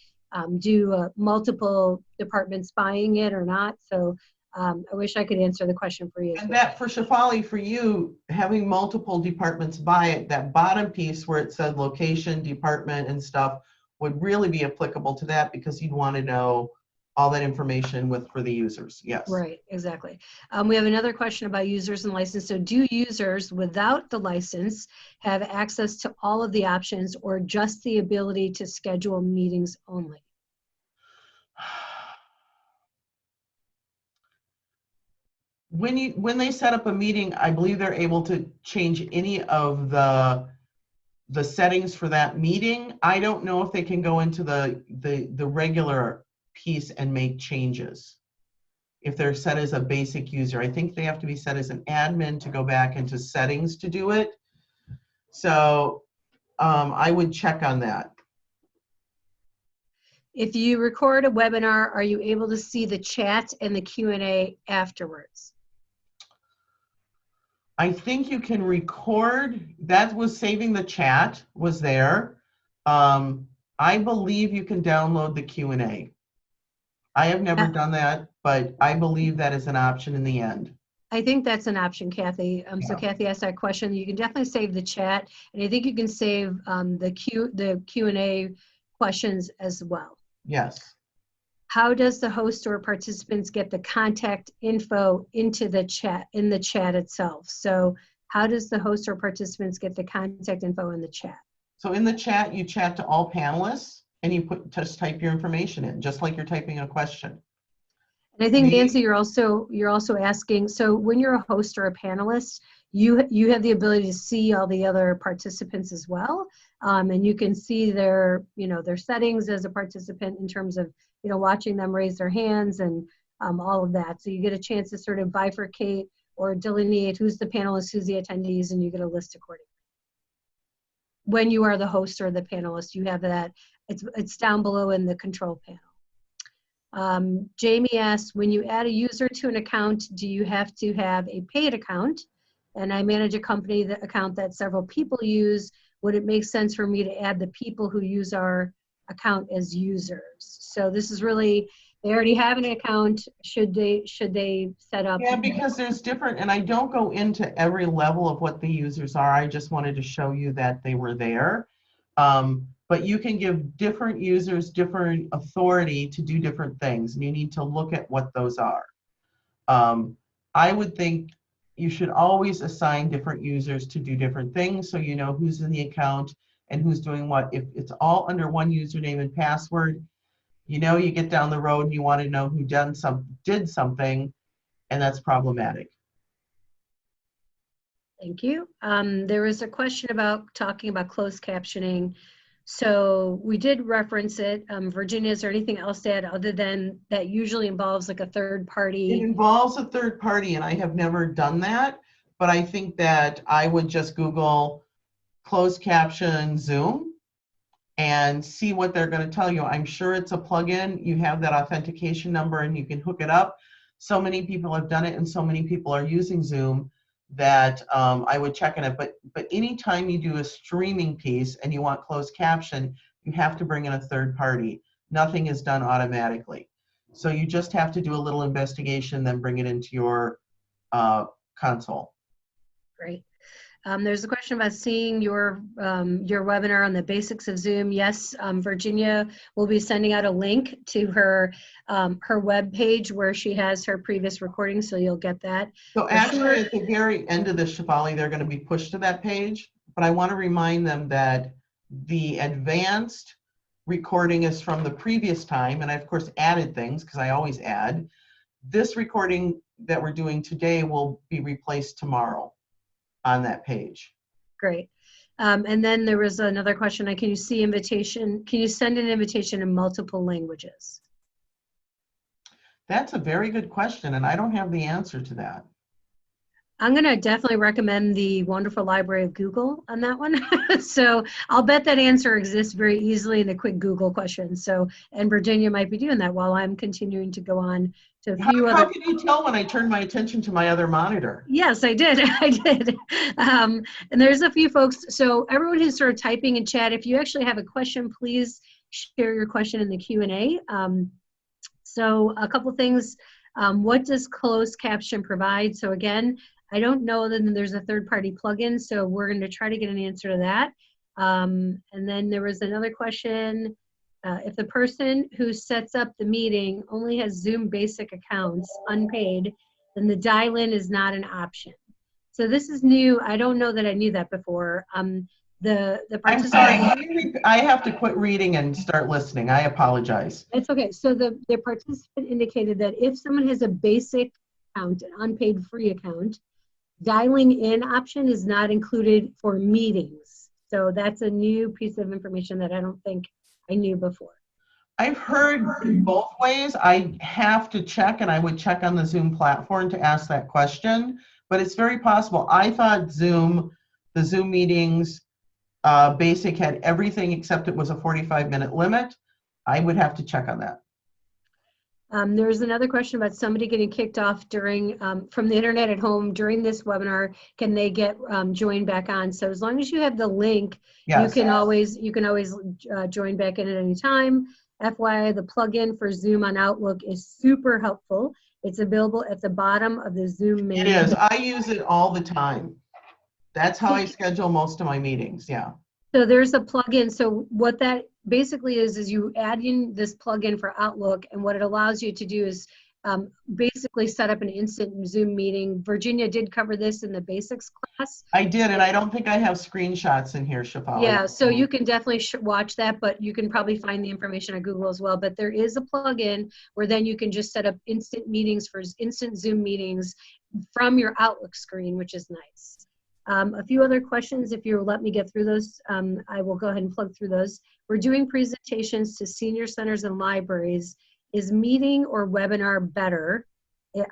do multiple departments buying it or not. So I wish I could answer the question for you. And that for Shefali, for you, having multiple departments buy it, that bottom piece where it said location, department, and stuff would really be applicable to that because you'd want to know all that information for the users. Yes. Right, exactly. We have another question about users and license. So do users without the license have access to all of the options or just the ability to schedule meetings only? When they set up a meeting, I believe they're able to change any of the settings for that meeting. I don't know if they can go into the regular piece and make changes. If they're set as a basic user, I think they have to be set as an admin to go back into settings to do it. So I would check on that. If you record a webinar, are you able to see the chat and the Q&A afterwards? I think you can record. That was saving the chat, was there. I believe you can download the Q&A. I have never done that, but I believe that is an option in the end. I think that's an option, Kathy. So Yeah. Kathy asked that question. You can definitely save the chat, and I think you can save the Q&A questions as well. Yes. How does the host or participants get the contact info into the chat, in the chat itself? So how does the host or participants get the contact info in the chat? So in the chat, you chat to all panelists and you just type your information in, just like you're typing a question. And I think, Nancy, you're also asking, so when you're a host or a panelist, you have the ability to see all the other participants as well. And you can see their settings as a participant in terms of, watching them raise their hands and all of that. So you get a chance to sort of bifurcate or delineate who's the panelist, who's the attendees, and you get a list accordingly. When you are the host or the panelist, you have that. It's down below in the control panel. Jamie asks, when you add a user to an account, do you have to have a paid account? And I manage a company account that several people use. Would it make sense for me to add the people who use our account as users? So this is really, they already have an account. Should they set up? Yeah, because there's different, and I don't go into every level of what the users are. I just wanted to show you that they were there. But you can give different users different authority to do different things, and you need to look at what those are. I would think you should always assign different users to do different things so you know who's in the account and who's doing what. If it's all under one username and password, you get down the road and you want to know who did something, and that's problematic. Thank you. There was a question about talking about closed captioning. So we did reference it. Virginia, is there anything else to add other than that usually involves like a third party? It involves a third party, and I have never done that, but I think that I would just Google closed caption Zoom and see what they're going to tell you. I'm sure it's a plugin. You have that authentication number and you can hook it up. So many people have done it and so many people are using Zoom that I would check on it. But anytime you do a streaming piece and you want closed caption, you have to bring in a third party. Nothing is done automatically. So you just have to do a little investigation, then bring it into your console. Great. There's a question about seeing your webinar on the basics of Zoom. Yes, Virginia will be sending out a link to her web page where she has her previous recordings, so you'll get that. So actually, at the very end of the Shefali, they're going to be pushed to that page. But I want to remind them that the advanced recording is from the previous time, and I of course added things because I always add. This recording that we're doing today will be replaced tomorrow on that page. Great. And then there was another question. Can you send an invitation in multiple languages? That's a very good question, and I don't have the answer to that. I'm going to definitely recommend the wonderful library of Google on that one. So I'll bet that answer exists very easily in the quick Google question. So, and Virginia might be doing that while I'm continuing to go on to a few other. How can you tell when I turn my attention to my other monitor? Yes, I did. I did. And there's a few folks. So everyone who's sort of typing in chat, if you actually have a question, please share your question in the Q&A. So a couple things. What does closed caption provide? So again, I don't know that there's a third-party plugin, so we're going to try to get an answer to that. And then there was another question. If the person who sets up the meeting only has Zoom basic accounts, unpaid, then the dial-in is not an option. So this is new. I don't know that I knew that before. I'm sorry, I have to quit reading and start listening. I apologize. It's okay. So the participant indicated that if someone has a basic account, an unpaid free account, dialing in option is not included for meetings. So that's a new piece of information that I don't think I knew before. I've heard both ways. I have to check, and I would check on the Zoom platform to ask that question, but it's very possible. I thought the Zoom meetings, basic had everything except it was a 45-minute limit. I would have to check on that. There's another question about somebody getting kicked off during from the internet at home during this webinar. Can they get joined back on? So as long as you have the link, Yes. you can always join back in at any time. FYI, the plugin for Zoom on Outlook is super helpful. It's available at the bottom of the Zoom main. It is. I use it all the time. That's how I schedule most of my meetings. Yeah. So there's a plugin. So what that basically is you add in this plugin for Outlook, and what it allows you to do is basically set up an instant Zoom meeting. Virginia did cover this in the basics class. I did, and I don't think I have screenshots in here, Shafali. Yeah, so you can definitely watch that, but you can probably find the information on Google as well. But there is a plugin where then you can just set up instant meetings for instant Zoom meetings from your Outlook screen, which is nice. A few other questions, if you'll let me get through those, I will go ahead and plug through those. We're doing presentations to senior centers and libraries. Is meeting or webinar better?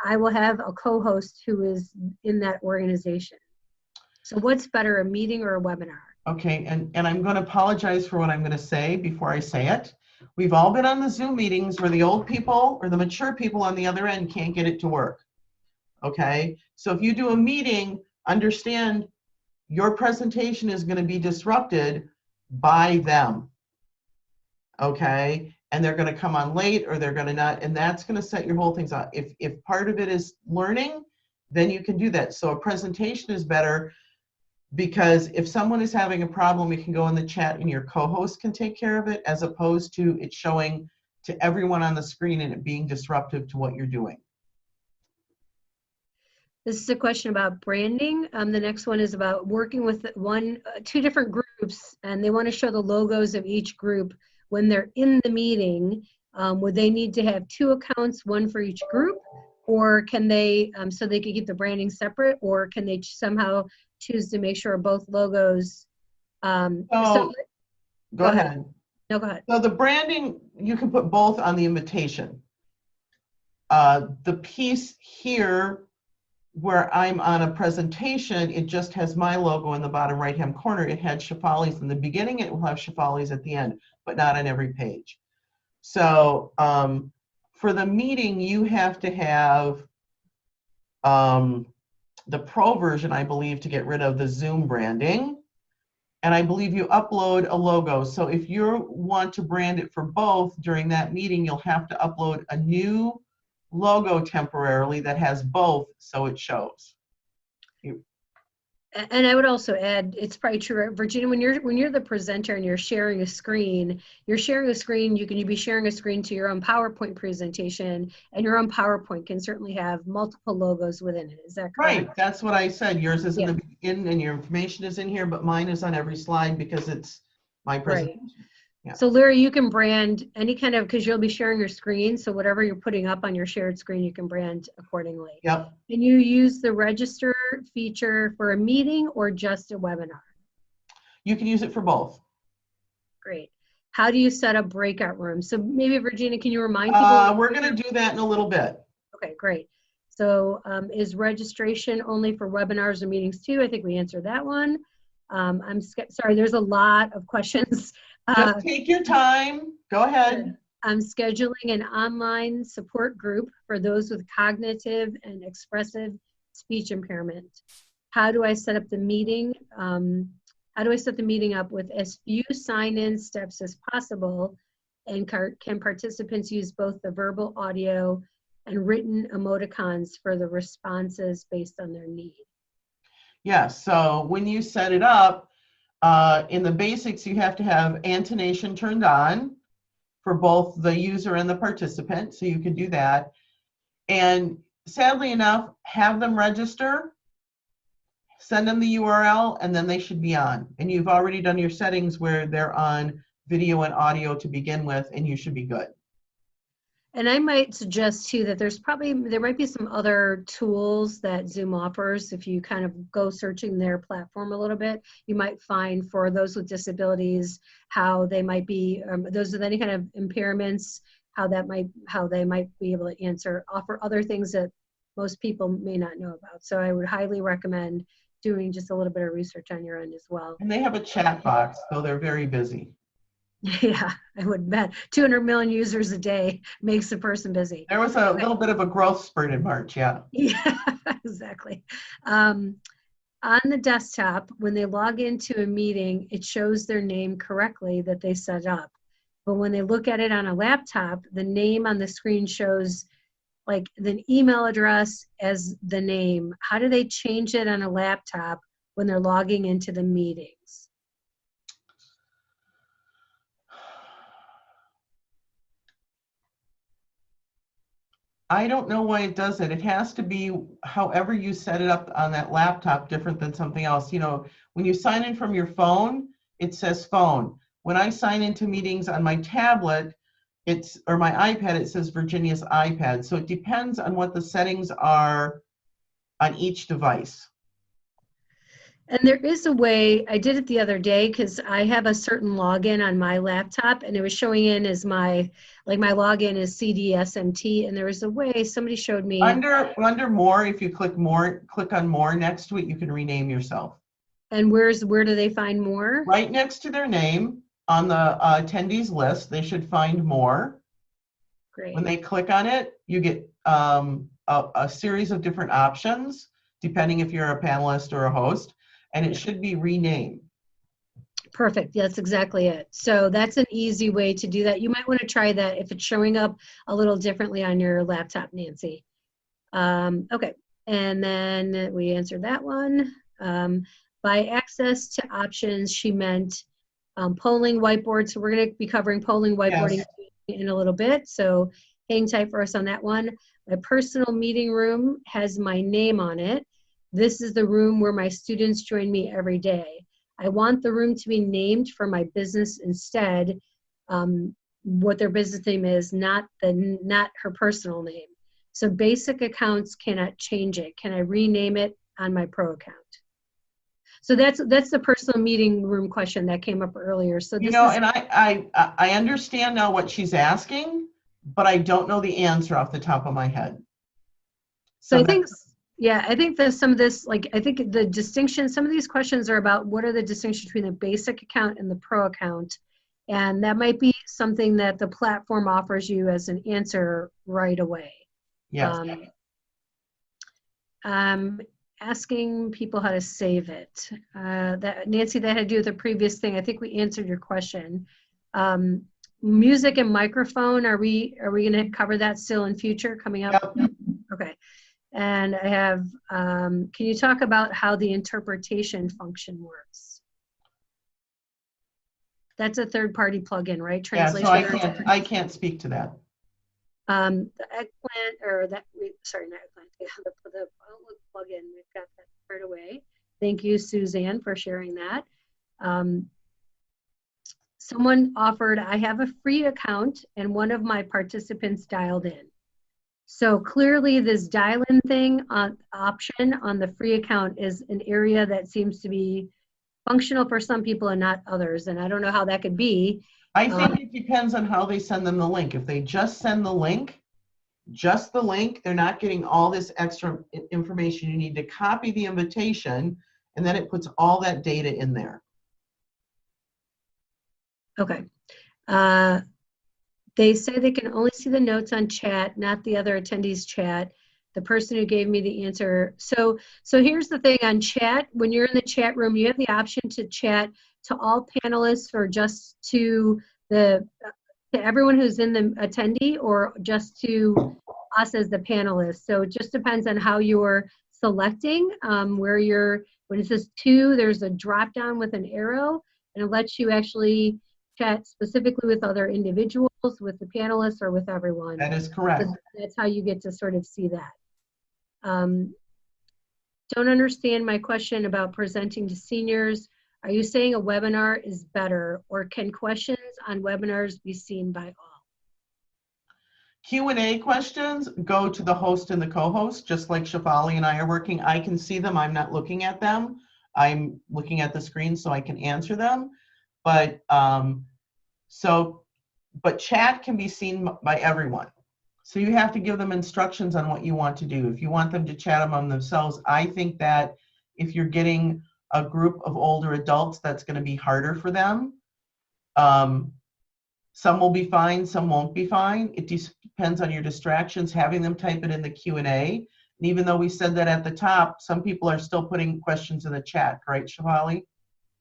I will have a co-host who is in that organization. So what's better, a meeting or a webinar? Okay, and I'm going to apologize for what I'm going to say before I say it. We've all been on the Zoom meetings where the old people or the mature people on the other end can't get it to work. Okay, so if you do a meeting, understand your presentation is going to be disrupted by them. Okay, and they're going to come on late, or they're going to not, and that's going to set your whole things out. If part of it is learning, then you can do that. So a presentation is better, because if someone is having a problem, you can go in the chat and your co-host can take care of it, as opposed to it showing to everyone on the screen and it being disruptive to what you're doing. This is a question about branding. The next one is about working with two different groups, and they want to show the logos of each group when they're in the meeting. Would they need to have two accounts, one for each group, or can they, so they can keep the branding separate, or can they somehow choose to make sure both logos? Go ahead. No, go ahead. So the branding, you can put both on the invitation. The piece here where I'm on a presentation, it just has my logo in the bottom right-hand corner. It had Shafali's in the beginning, it will have Shafali's at the end, but not on every page. So for the meeting, you have to have the pro version, I believe, to get rid of the Zoom branding. And I believe you upload a logo. So if you want to brand it for both during that meeting, you'll have to upload a new logo temporarily that has both, so it shows. And I would also add, it's probably true, Virginia, when you're the presenter and you're sharing a screen, you can be sharing a screen to your own PowerPoint presentation, and your own PowerPoint can certainly have multiple logos within it. Is that correct? Right, that's what I said. Yours is in the beginning and your information is in here, but mine is on every slide because it's my presentation. Right. Yeah. So Larry, you can brand any kind of, because you'll be sharing your screen, so whatever you're putting up on your shared screen, you can brand accordingly. Yep. Can you use the register feature for a meeting or just a webinar? You can use it for both. Great. How do you set up breakout rooms? So maybe Virginia, can you remind people? We're going to do that in a little bit. Okay, great. So is registration only for webinars or meetings too? I think we answered that one. I'm sorry, there's a lot of questions. Just take your time. Go ahead. I'm scheduling an online support group for those with cognitive and expressive speech impairment. How do I set up the meeting? How do I set the meeting up with as few sign-in steps as possible? And can participants use both the verbal, audio, and written emoticons for the responses based on their need? Yes, so when you set it up, in the basics, you have to have intonation turned on for both the user and the participant, so you can do that. And sadly enough, have them register, send them the URL, and then they should be on. And you've already done your settings where they're on video and audio to begin with, and you should be good. And I might suggest too that there might be some other tools that Zoom offers. If you kind of go searching their platform a little bit, you might find for those with disabilities how they might be, those with any kind of impairments, how they might be able to offer other things that most people may not know about. So I would highly recommend doing just a little bit of research on your end as well. And they have a chat box, so they're very busy. Yeah, I would bet 200 million users a day makes a person busy. There was a little bit of a growth spurt in March, yeah. Yeah, exactly. On the desktop, when they log into a meeting, it shows their name correctly that they set up. But when they look at it on a laptop, the name on the screen shows like the email address as the name. How do they change it on a laptop when they're logging into the meetings? I don't know why it does it. It has to be however you set it up on that laptop different than something else. You know, when you sign in from your phone, it says phone. When I sign into meetings on my tablet, or my iPad, it says Virginia's iPad. So it depends on what the settings are on each device. And there is a way, I did it the other day because I have a certain login on my laptop and it was showing in as my login is CDSMT, and there was a way somebody showed me. Under more, if you click on more next to it, you can rename yourself. And where do they find more? Right next to their name on the attendees list, they should find more. Great. When they click on it, you get a series of different options, depending if you're a panelist or a host, and it should be renamed. Perfect. That's exactly it. So that's an easy way to do that. You might want to try that if it's showing up a little differently on your laptop, Nancy. Okay. And then we answered that one. By access to options, she meant polling whiteboard. So we're going to be covering polling whiteboarding Yes. in a little bit. So hang tight for us on that one. My personal meeting room has my name on it. This is the room where my students join me every day. I want the room to be named for my business instead, what their business name is, not her personal name. So basic accounts cannot change it. Can I rename it on my pro account? So that's the personal meeting room question that came up earlier. So this and I understand now what she's asking, but I don't know the answer off the top of my head. So I think, yeah, I think that some of this, I think the distinction, some of these questions are about what are the distinctions between the basic account and the pro account. And that might be something that the platform offers you as an answer right away. Yes. Asking people how to save it. Nancy, that had to do with the previous thing. I think we answered your question. Music and microphone, are we going to cover that still in future coming up? Yep. Okay. And I have, can you talk about how the interpretation function works? That's a third-party plugin, right? Translation. Yeah, so I can't speak to that. The eggplant, or that, sorry, not eggplant, yeah, the Outlook plugin, we've got that right away. Thank you, Suzanne, for sharing that. Someone offered, I have a free account and one of my participants dialed in. So clearly this dial-in thing option on the free account is an area that seems to be functional for some people and not others. And I don't know how that could be. I think it depends on how they send them the link. If they just send the link, they're not getting all this extra information. You need to copy the invitation, and then it puts all that data in there. Okay. They say they can only see the notes on chat, not the other attendees' chat. The person who gave me the answer. So here's the thing on chat. When you're in the chat room, you have the option to chat to all panelists or just to everyone who's in the attendee, or just to us as the panelists. So it just depends on how you're selecting when it says to, there's a drop down with an arrow, and it lets you actually chat specifically with other individuals, with the panelists, or with everyone. That is correct. So that's how you get to sort of see that. Don't understand my question about presenting to seniors. Are you saying a webinar is better, or can questions on webinars be seen by all? Q&A questions go to the host and the co-host, just like Shafali and I are working. I can see them. I'm not looking at them. I'm looking at the screen so I can answer them. But but chat can be seen by everyone. So you have to give them instructions on what you want to do. If you want them to chat among themselves, I think that if you're getting a group of older adults, that's going to be harder for them. Some will be fine, some won't be fine. It depends on your distractions, having them type it in the Q&A. And even though we said that at the top, some people are still putting questions in the chat, right, Shafali?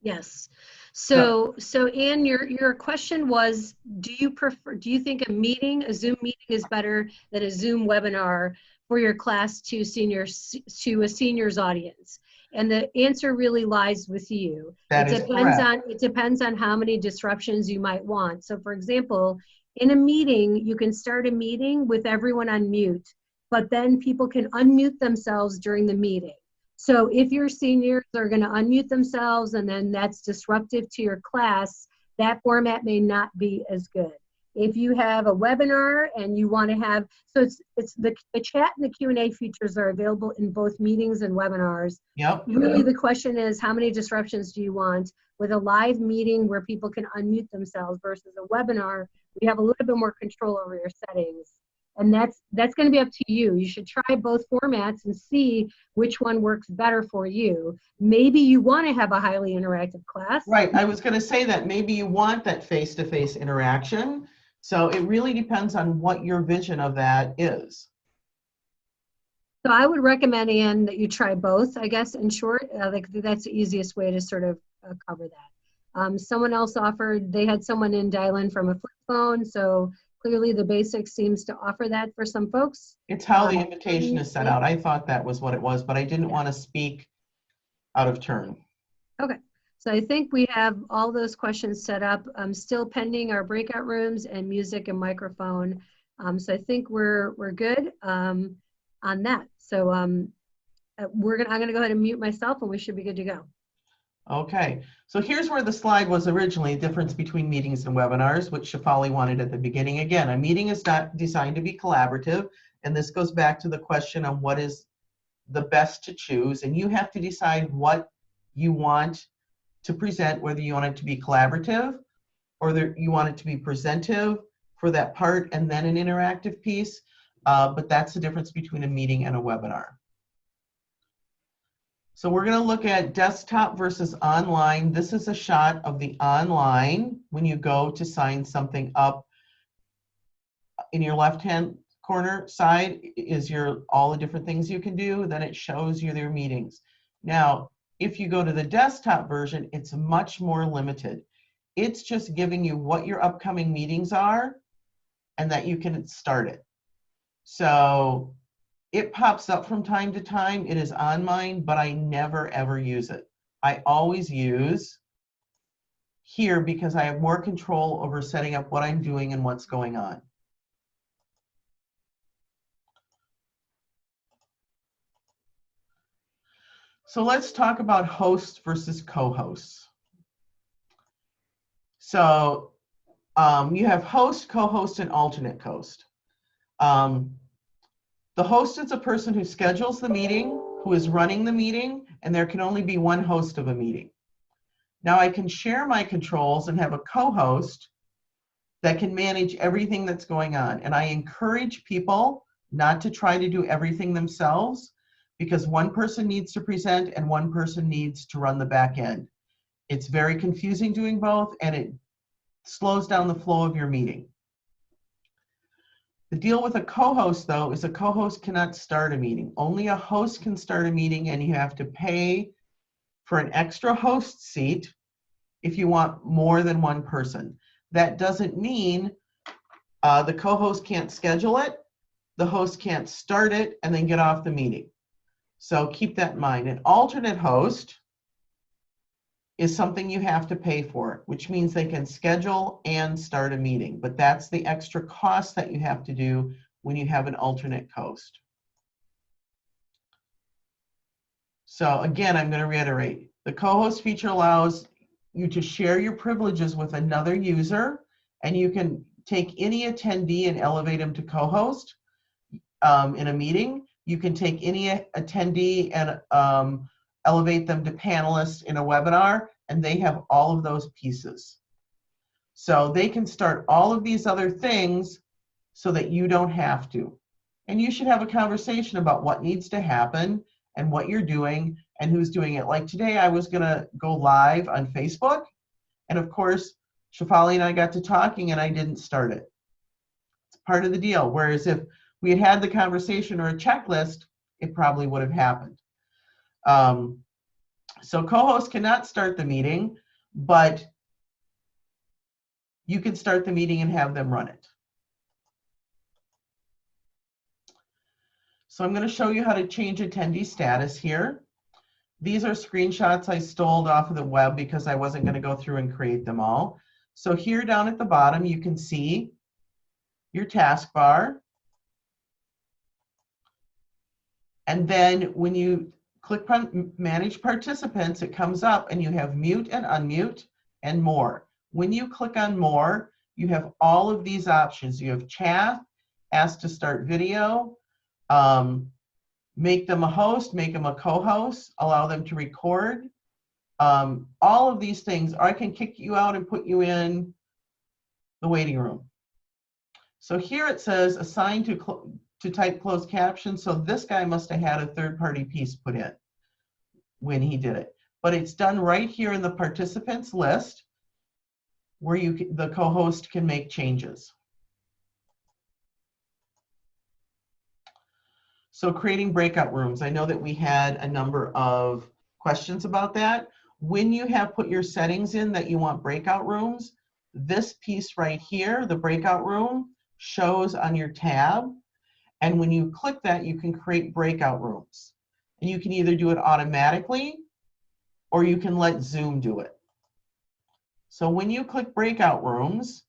Yes. So Anne, your question was, do you think a Zoom meeting is better than a Zoom webinar for your class to a seniors audience? And the answer really lies with you. That is correct. It depends on how many disruptions you might want. So for example, in a meeting, you can start a meeting with everyone on mute, but then people can unmute themselves during the meeting. So if your seniors are going to unmute themselves and then that's disruptive to your class, that format may not be as good. If you have a webinar and you want to have, so it's the chat and the Q&A features are available in both meetings and webinars. Yep. Really the question is, how many disruptions do you want with a live meeting where people can unmute themselves versus a webinar? We have a little bit more control over your settings. And that's going to be up to you. You should try both formats and see which one works better for you. Maybe you want to have a highly interactive class. Right. I was going to say that maybe you want that face-to-face interaction. So it really depends on what your vision of that is. So I would recommend, Anne, that you try both, I guess, in short. That's the easiest way to sort of cover that. Someone else offered, they had someone in dial in from a flip phone. So clearly the basics seems to offer that for some folks. It's how the invitation is set out. I thought that was what it was, but I didn't want to speak out of turn. Okay. So I think we have all those questions set up. Still pending our breakout rooms and music and microphone. So I think we're good on that. So I'm gonna go ahead and mute myself and we should be good to go. Okay, so here's where the slide was originally, difference between meetings and webinars, which Shafali wanted at the beginning. Again, a meeting is not designed to be collaborative, and this goes back to the question on what is the best to choose, and you have to decide what you want to present, whether you want it to be collaborative or you want it to be presentive for that part and then an interactive piece, but that's the difference between a meeting and a webinar. So we're going to look at desktop versus online. This is a shot of the online when you go to sign something up. In your left-hand corner side is all the different things you can do. Then it shows you their meetings. Now, if you go to the desktop version, it's much more limited. It's just giving you what your upcoming meetings are and that you can start it. So it pops up from time to time. It is on mine, but I never ever use it. I always use here because I have more control over setting up what I'm doing and what's going on. So let's talk about hosts versus co-hosts. So you have host, co-host, and alternate host. The host is a person who schedules the meeting, who is running the meeting, and there can only be one host of a meeting. Now I can share my controls and have a co-host that can manage everything that's going on. And I encourage people not to try to do everything themselves because one person needs to present and one person needs to run the back end. It's very confusing doing both and it slows down the flow of your meeting. The deal with a co-host, though, is a co-host cannot start a meeting. Only a host can start a meeting, and you have to pay for an extra host seat if you want more than one person. That doesn't mean the co-host can't schedule it, the host can't start it, and then get off the meeting. So keep that in mind. An alternate host is something you have to pay for, which means they can schedule and start a meeting. But that's the extra cost that you have to do when you have an alternate host. So again, I'm going to reiterate. The co-host feature allows you to share your privileges with another user, and you can take any attendee and elevate them to co-host in a meeting. You can take any attendee and elevate them to panelists in a webinar, and they have all of those pieces. So they can start all of these other things so that you don't have to. And you should have a conversation about what needs to happen and what you're doing and who's doing it. Like today, I was going to go live on Facebook. And of course, Shefali and I got to talking and I didn't start it. It's part of the deal. Whereas if we had had the conversation or a checklist, it probably would have happened. So co-hosts cannot start the meeting, but you can start the meeting and have them run it. So I'm going to show you how to change attendee status here. These are screenshots I stole off of the web because I wasn't going to go through and create them all. So here down at the bottom, you can see your taskbar. And then when you click on Manage Participants, it comes up and you have mute and unmute and more. When you click on more, you have all of these options. You have chat, ask to start video, make them a host, make them a co-host, allow them to record. All of these things, or I can kick you out and put you in the waiting room. So here it says assign to type closed caption. So this guy must have had a third-party piece put in when he did it. But it's done right here in the participants list where the co-host can make changes. So creating breakout rooms. I know that we had a number of questions about that. When you have put your settings in that you want breakout rooms, this piece right here, the breakout room, shows on your tab. And when you click that, you can create breakout rooms. And you can either do it automatically or you can let Zoom do it. So when you click breakout rooms,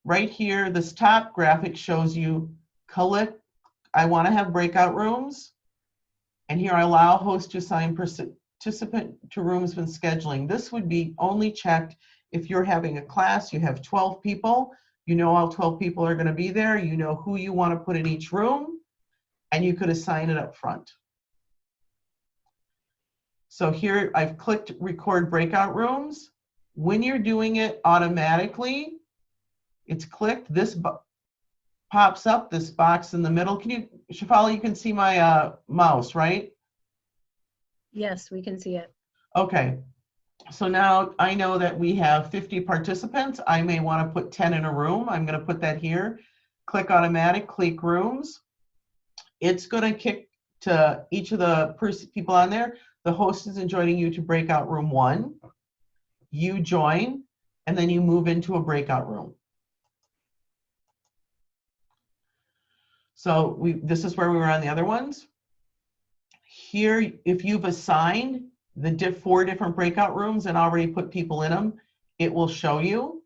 right here, this top graphic shows you collect, I want to have breakout rooms. And here I allow host to assign participant to rooms when scheduling. This would be only checked if you're having a class, you have 12 people, you know all 12 people are going to be there, you know who you want to put in each room, and you could assign it up front. So here I've clicked record breakout rooms. When you're doing it automatically, it's clicked, this pops up, this box in the middle. Can you, Shefali, you can see my mouse, right? Yes, we can see it. Okay. So now I know that we have 50 participants. I may want to put 10 in a room. I'm going to put that here. Click automatic, click rooms. It's going to kick to each of the people on there. The host is inviting you to breakout room 1. You join, and then you move into a breakout room. So this is where we were on the other ones. Here, if you've assigned the 4 different breakout rooms and already put people in them, it will show you.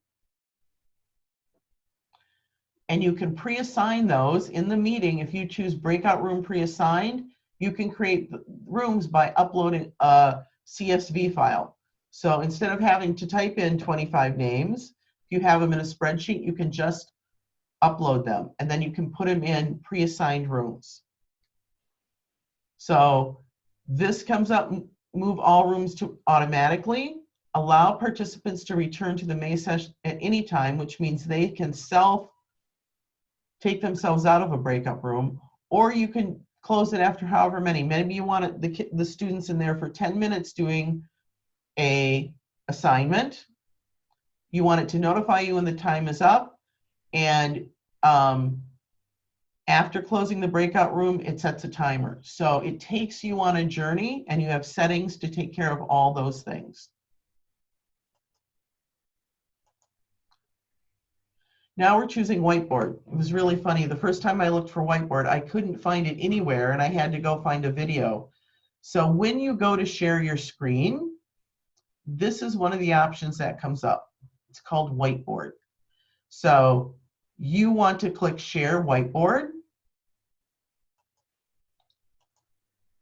And you can pre-assign those in the meeting. If you choose breakout room pre-assigned, you can create rooms by uploading a CSV file. So instead of having to type in 25 names, if you have them in a spreadsheet, you can just upload them, and then you can put them in pre-assigned rooms. So this comes up, move all rooms to automatically, allow participants to return to the main session at any time, which means they can take themselves out of a breakout room, or you can close it after however many. Maybe you want the students in there for 10 minutes doing a assignment. You want it to notify you when the time is up, and after closing the breakout room, it sets a timer. So it takes you on a journey, and you have settings to take care of all those things. Now we're choosing whiteboard. It was really funny. The first time I looked for whiteboard, I couldn't find it anywhere, and I had to go find a video. So when you go to share your screen, this is one of the options that comes up. It's called whiteboard. So you want to click share whiteboard.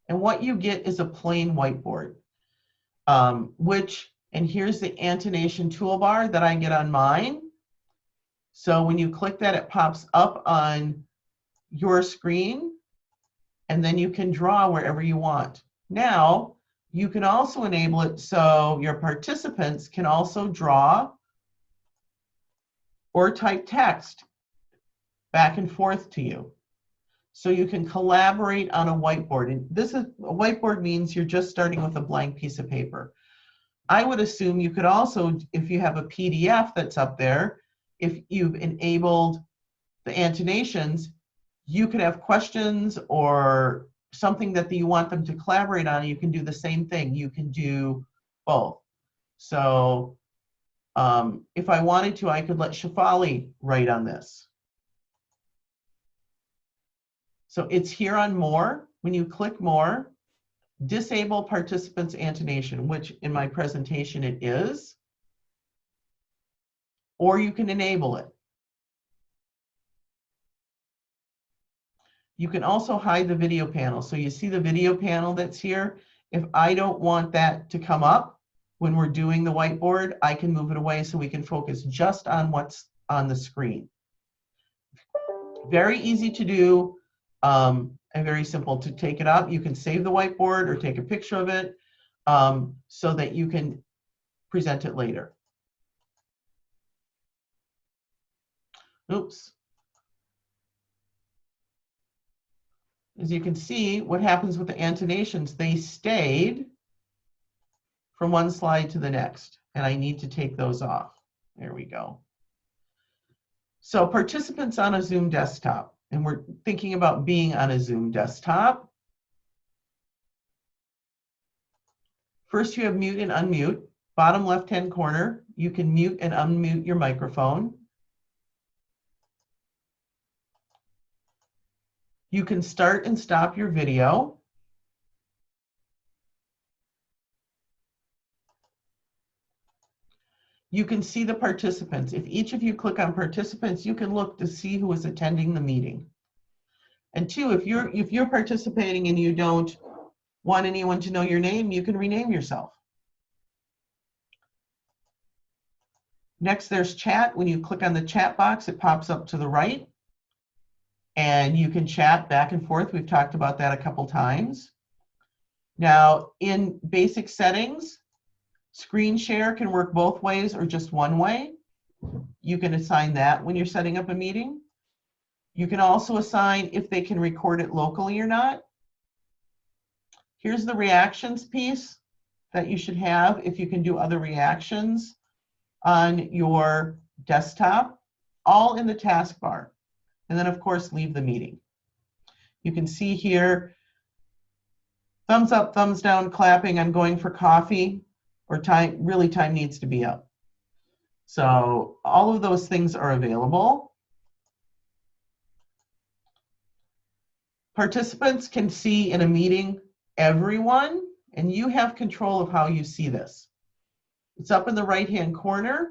And what you get is a plain whiteboard, and here's the annotation toolbar that I get on mine. So when you click that, it pops up on your screen, and then you can draw wherever you want. Now, you can also enable it so your participants can also draw or type text back and forth to you. So you can collaborate on a whiteboard. And this is, a whiteboard means you're just starting with a blank piece of paper. I would assume you could also, if you have a PDF that's up there, if you've enabled the annotations, you could have questions or something that you want them to collaborate on. You can do the same thing. You can do both. So if I wanted to, I could let Shefali write on this. So it's here on More. When you click More, disable participants annotation, which in my presentation it is, or you can enable it. You can also hide the video panel. So you see the video panel that's here. If I don't want that to come up when we're doing the whiteboard, I can move it away so we can focus just on what's on the screen. Very easy to do and very simple to take it up. You can save the whiteboard or take a picture of it so that you can present it later. Oops. As you can see, what happens with the annotations, they stayed from one slide to the next, and I need to take those off. There we go. So participants on a Zoom desktop, and we're thinking about being on a Zoom desktop. First, you have mute and unmute. Bottom left-hand corner, you can mute and unmute your microphone. You can start and stop your video. You can see the participants. If each of you click on participants, you can look to see who is attending the meeting. And two, if you're participating and you don't want anyone to know your name, you can rename yourself. Next, there's chat. When you click on the chat box, it pops up to the right. And you can chat back and forth. We've talked about that a couple times. Now, in basic settings, screen share can work both ways or just one way. You can assign that when you're setting up a meeting. You can also assign if they can record it locally or not. Here's the reactions piece that you should have if you can do other reactions on your desktop, all in the taskbar. And then, of course, leave the meeting. You can see here, thumbs up, thumbs down, clapping, I'm going for coffee, or time needs to be up. So all of those things are available. Participants can see in a meeting everyone, and you have control of how you see this. It's up in the right-hand corner,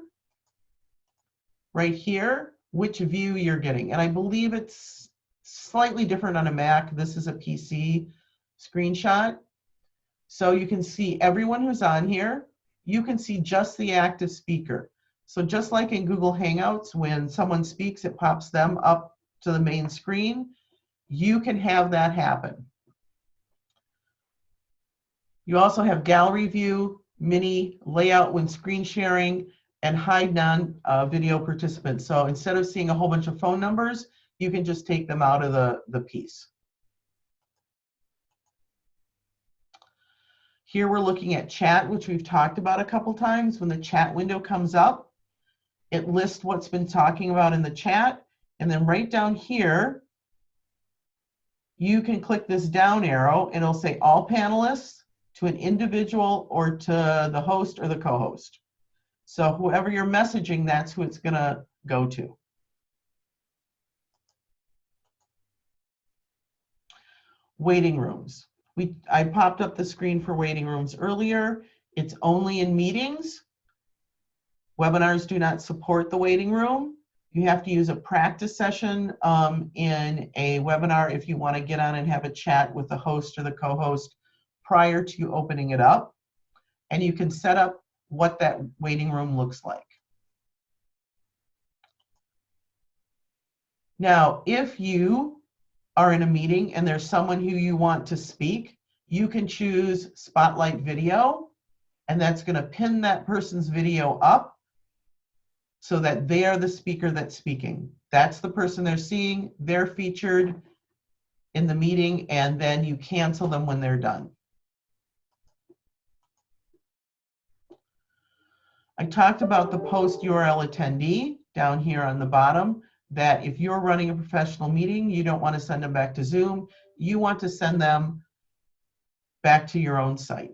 right here, which view you're getting. And I believe it's slightly different on a Mac. This is a PC screenshot. So you can see everyone who's on here. You can see just the active speaker. So just like in Google Hangouts, when someone speaks, it pops them up to the main screen. You can have that happen. You also have gallery view, mini layout when screen sharing, and hide non-video participants. So instead of seeing a whole bunch of phone numbers, you can just take them out of the piece. Here we're looking at chat, which we've talked about a couple times. When the chat window comes up, it lists what's been talking about in the chat. And then right down here, you can click this down arrow and it'll say all panelists to an individual or to the host or the co-host. So whoever you're messaging, that's who it's going to go to. Waiting rooms. I popped up the screen for waiting rooms earlier. It's only in meetings. Webinars do not support the waiting room. You have to use a practice session in a webinar if you want to get on and have a chat with the host or the co-host prior to opening it up. And you can set up what that waiting room looks like. Now, if you are in a meeting and there's someone who you want to speak, you can choose Spotlight Video, and that's going to pin that person's video up so that they are the speaker that's speaking. That's the person they're seeing. They're featured in the meeting, and then you cancel them when they're done. I talked about the post URL attendee down here on the bottom, that if you're running a professional meeting, you don't want to send them back to Zoom. You want to send them back to your own site.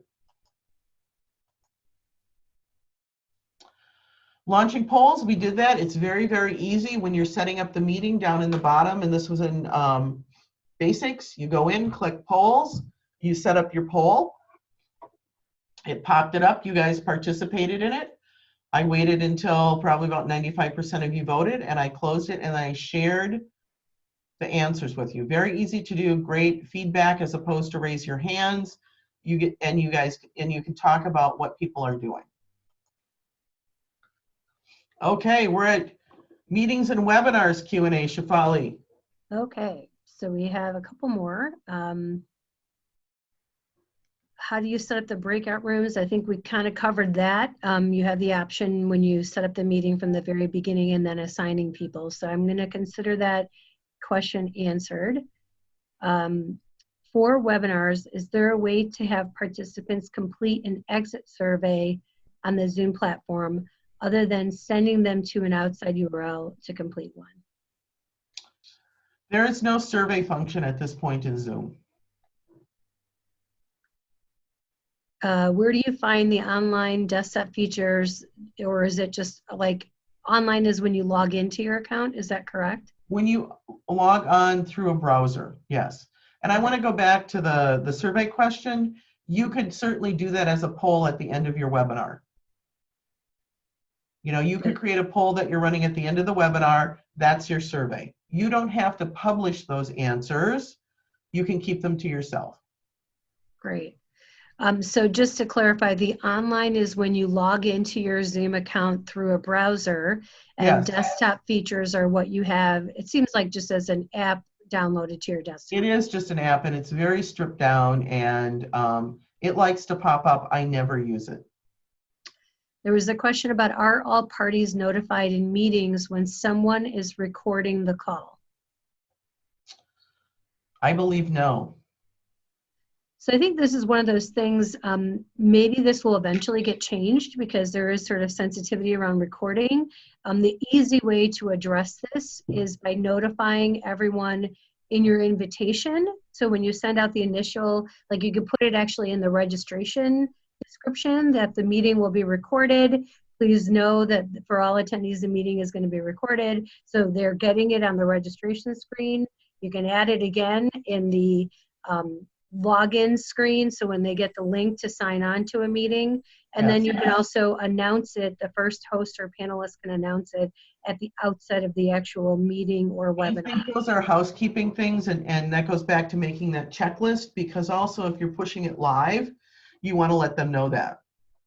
Launching polls, we did that. It's very, very easy when you're setting up the meeting down in the bottom, and this was in basics. You go in, click polls, you set up your poll. It popped it up. You guys participated in it. I waited until probably about 95% of you voted, and I closed it, and I shared the answers with you. Very easy to do, great feedback as opposed to raise your hands. You can talk about what people are doing. Okay, we're at meetings and webinars Q&A, Shefali. Okay, so we have a couple more. How do you set up the breakout rooms? I think we kind of covered that. You have the option when you set up the meeting from the very beginning and then assigning people. So I'm going to consider that question answered. For webinars, is there a way to have participants complete an exit survey on the Zoom platform other than sending them to an outside URL to complete one? There is no survey function at this point in Zoom. Where do you find the online desktop features, or is it just like online is when you log into your account? Is that correct? When you log on through a browser, yes. And I want to go back to the survey question. You could certainly do that as a poll at the end of your webinar. You know, you could create a poll that you're running at the end of the webinar. That's your survey. You don't have to publish those answers. You can keep them to yourself. Great. So just to clarify, the online is when you log into your Zoom account through a browser, and yes, desktop features are what you have. It seems like just as an app downloaded to your desktop. It is just an app, and it's very stripped down, and it likes to pop up. I never use it. There was a question about, are all parties notified in meetings when someone is recording the call? I believe no. So I think this is one of those things, maybe this will eventually get changed because there is sort of sensitivity around recording. The easy way to address this is by notifying everyone in your invitation. So when you send out the initial, like you could put it actually in the registration description that the meeting will be recorded. Please know that for all attendees, the meeting is going to be recorded. So they're getting it on the registration screen. You can add it again in the login screen, so when they get the link to sign on to a meeting, and then you can also announce it, the first host or panelist can announce it at the outset of the actual meeting or webinar. I think those are housekeeping things, and that goes back to making that checklist, because also if you're pushing it live, you want to let them know that.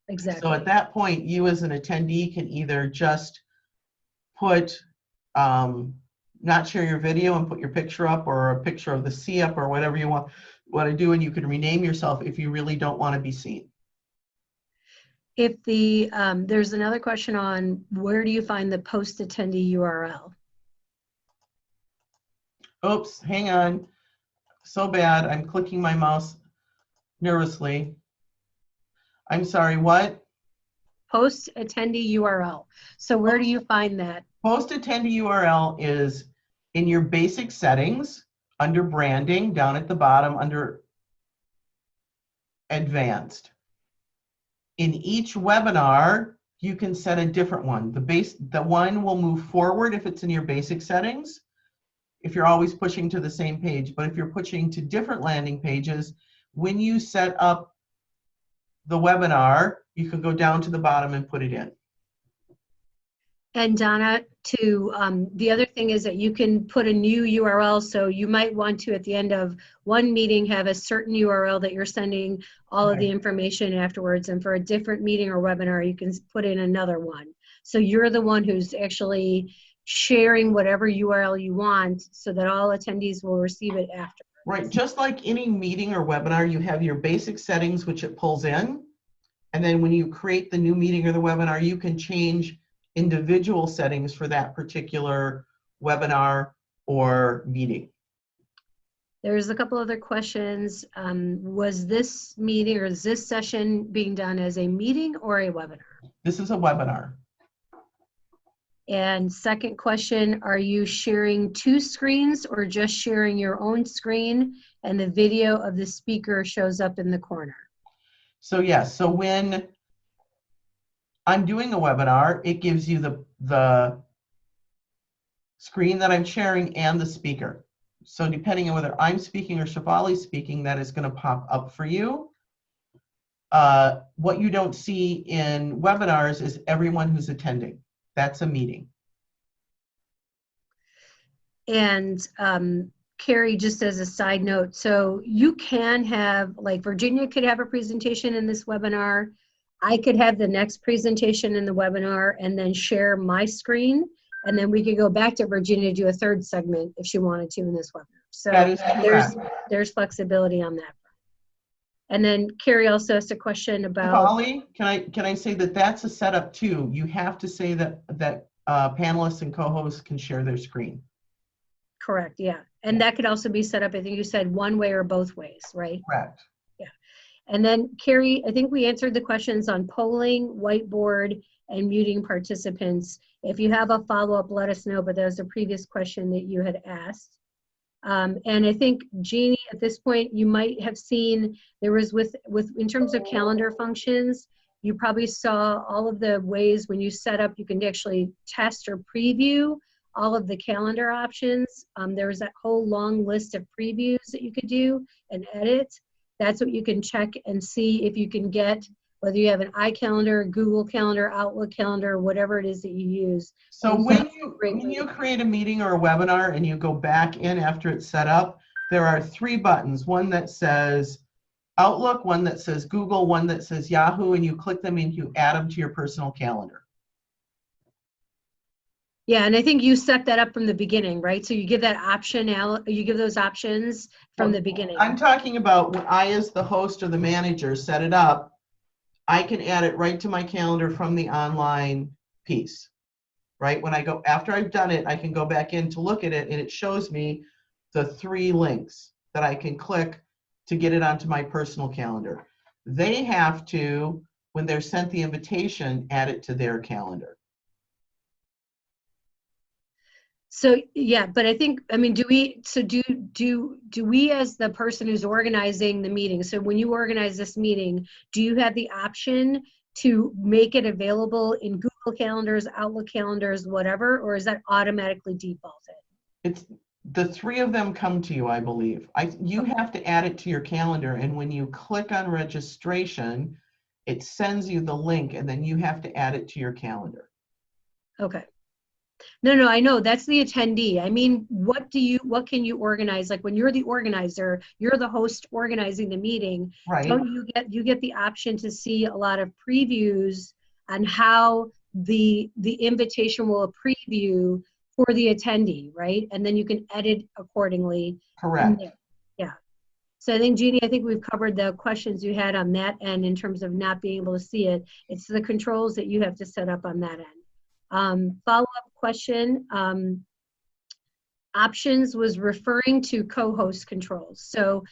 Exactly. So at that point, you as an attendee can either just put not share your video and put your picture up, or a picture of the sea up, or whatever you want to do, and you can rename yourself if you really don't want to be seen. If the there's another question on where do you find the post attendee URL? Oops, hang on. So bad. I'm clicking my mouse nervously. I'm sorry, what? Post attendee URL. So where do you find that? Post attendee URL is in your basic settings under branding, down at the bottom under advanced. In each webinar, you can set a different one. The one will move forward if it's in your basic settings, if you're always pushing to the same page. But if you're pushing to different landing pages, when you set up the webinar, you can go down to the bottom and put it in. And Donna, the other thing is that you can put a new URL, so you might want to, at the end of one meeting, have a certain URL that you're sending all of the information afterwards, and for a different meeting or webinar, you can put in another one. So you're the one who's actually sharing whatever URL you want so that all attendees will receive it after. Right, just like any meeting or webinar, you have your basic settings, which it pulls in. And then when you create the new meeting or the webinar, you can change individual settings for that particular webinar or meeting. There's a couple other questions. Was this meeting or is this session being done as a meeting or a webinar? This is a webinar. And second question, are you sharing two screens or just sharing your own screen and the video of the speaker shows up in the corner? So yes, so when I'm doing a webinar, it gives you the screen that I'm sharing and the speaker. So depending on whether I'm speaking or Shefali's speaking, that is going to pop up for you. What you don't see in webinars is everyone who's attending. That's a meeting. And Carrie, just as a side note, so you can have, like Virginia could have a presentation in this webinar. I could have the next presentation in the webinar and then share my screen. And then we could go back to Virginia to do a third segment if she wanted to in this webinar. So That is correct. there's flexibility on that. And then Carrie also asked a question about. Shefali, can I say that that's a setup too? You have to say that panelists and co-hosts can share their screen. Correct, yeah. And that could also be set up, I think you said one way or both ways, right? Correct. Yeah. And then Carrie, I think we answered the questions on polling, whiteboard, and muting participants. If you have a follow-up, let us know, but that was a previous question that you had asked. And I think, Jeannie, at this point, you might have seen there was in terms of calendar functions, you probably saw all of the ways when you set up, you can actually test or preview all of the calendar options. There was that whole long list of previews that you could do and edit. That's what you can check and see if you can get, whether you have an iCalendar, Google Calendar, Outlook Calendar, whatever it is that you use. So when you create a meeting or a webinar and you go back in after it's set up, there are 3 buttons, one that says Outlook, one that says Google, one that says Yahoo, and you click them and you add them to your personal calendar. Yeah, and I think you set that up from the beginning, right? So you give that option, you give those options from the beginning. I'm talking about when I, as the host or the manager, set it up, I can add it right to my calendar from the online piece, right? When I go, after I've done it, I can go back in to look at it and it shows me the 3 links that I can click to get it onto my personal calendar. They have to, when they're sent the invitation, add it to their calendar. So yeah, but I think, I mean, do we as the person who's organizing the meeting, so when you organize this meeting, do you have the option to make it available in Google Calendars, Outlook Calendars, whatever, or is that automatically defaulted? It's the 3 of them come to you, I believe. You have to add it to your calendar, and when you click on registration, it sends you the link, and then you have to add it to your calendar. Okay. No, I know that's the attendee. I mean, what can you organize? Like when you're the organizer, you're the host organizing the meeting. Right. Don't you get the option to see a lot of previews on how the invitation will preview for the attendee, right? And then you can edit accordingly. Correct. Yeah. So I think, Jeannie, I think we've covered the questions you had on that end in terms of not being able to see it. It's the controls that you have to set up on that end. Follow-up question, options was referring to co-host controls. So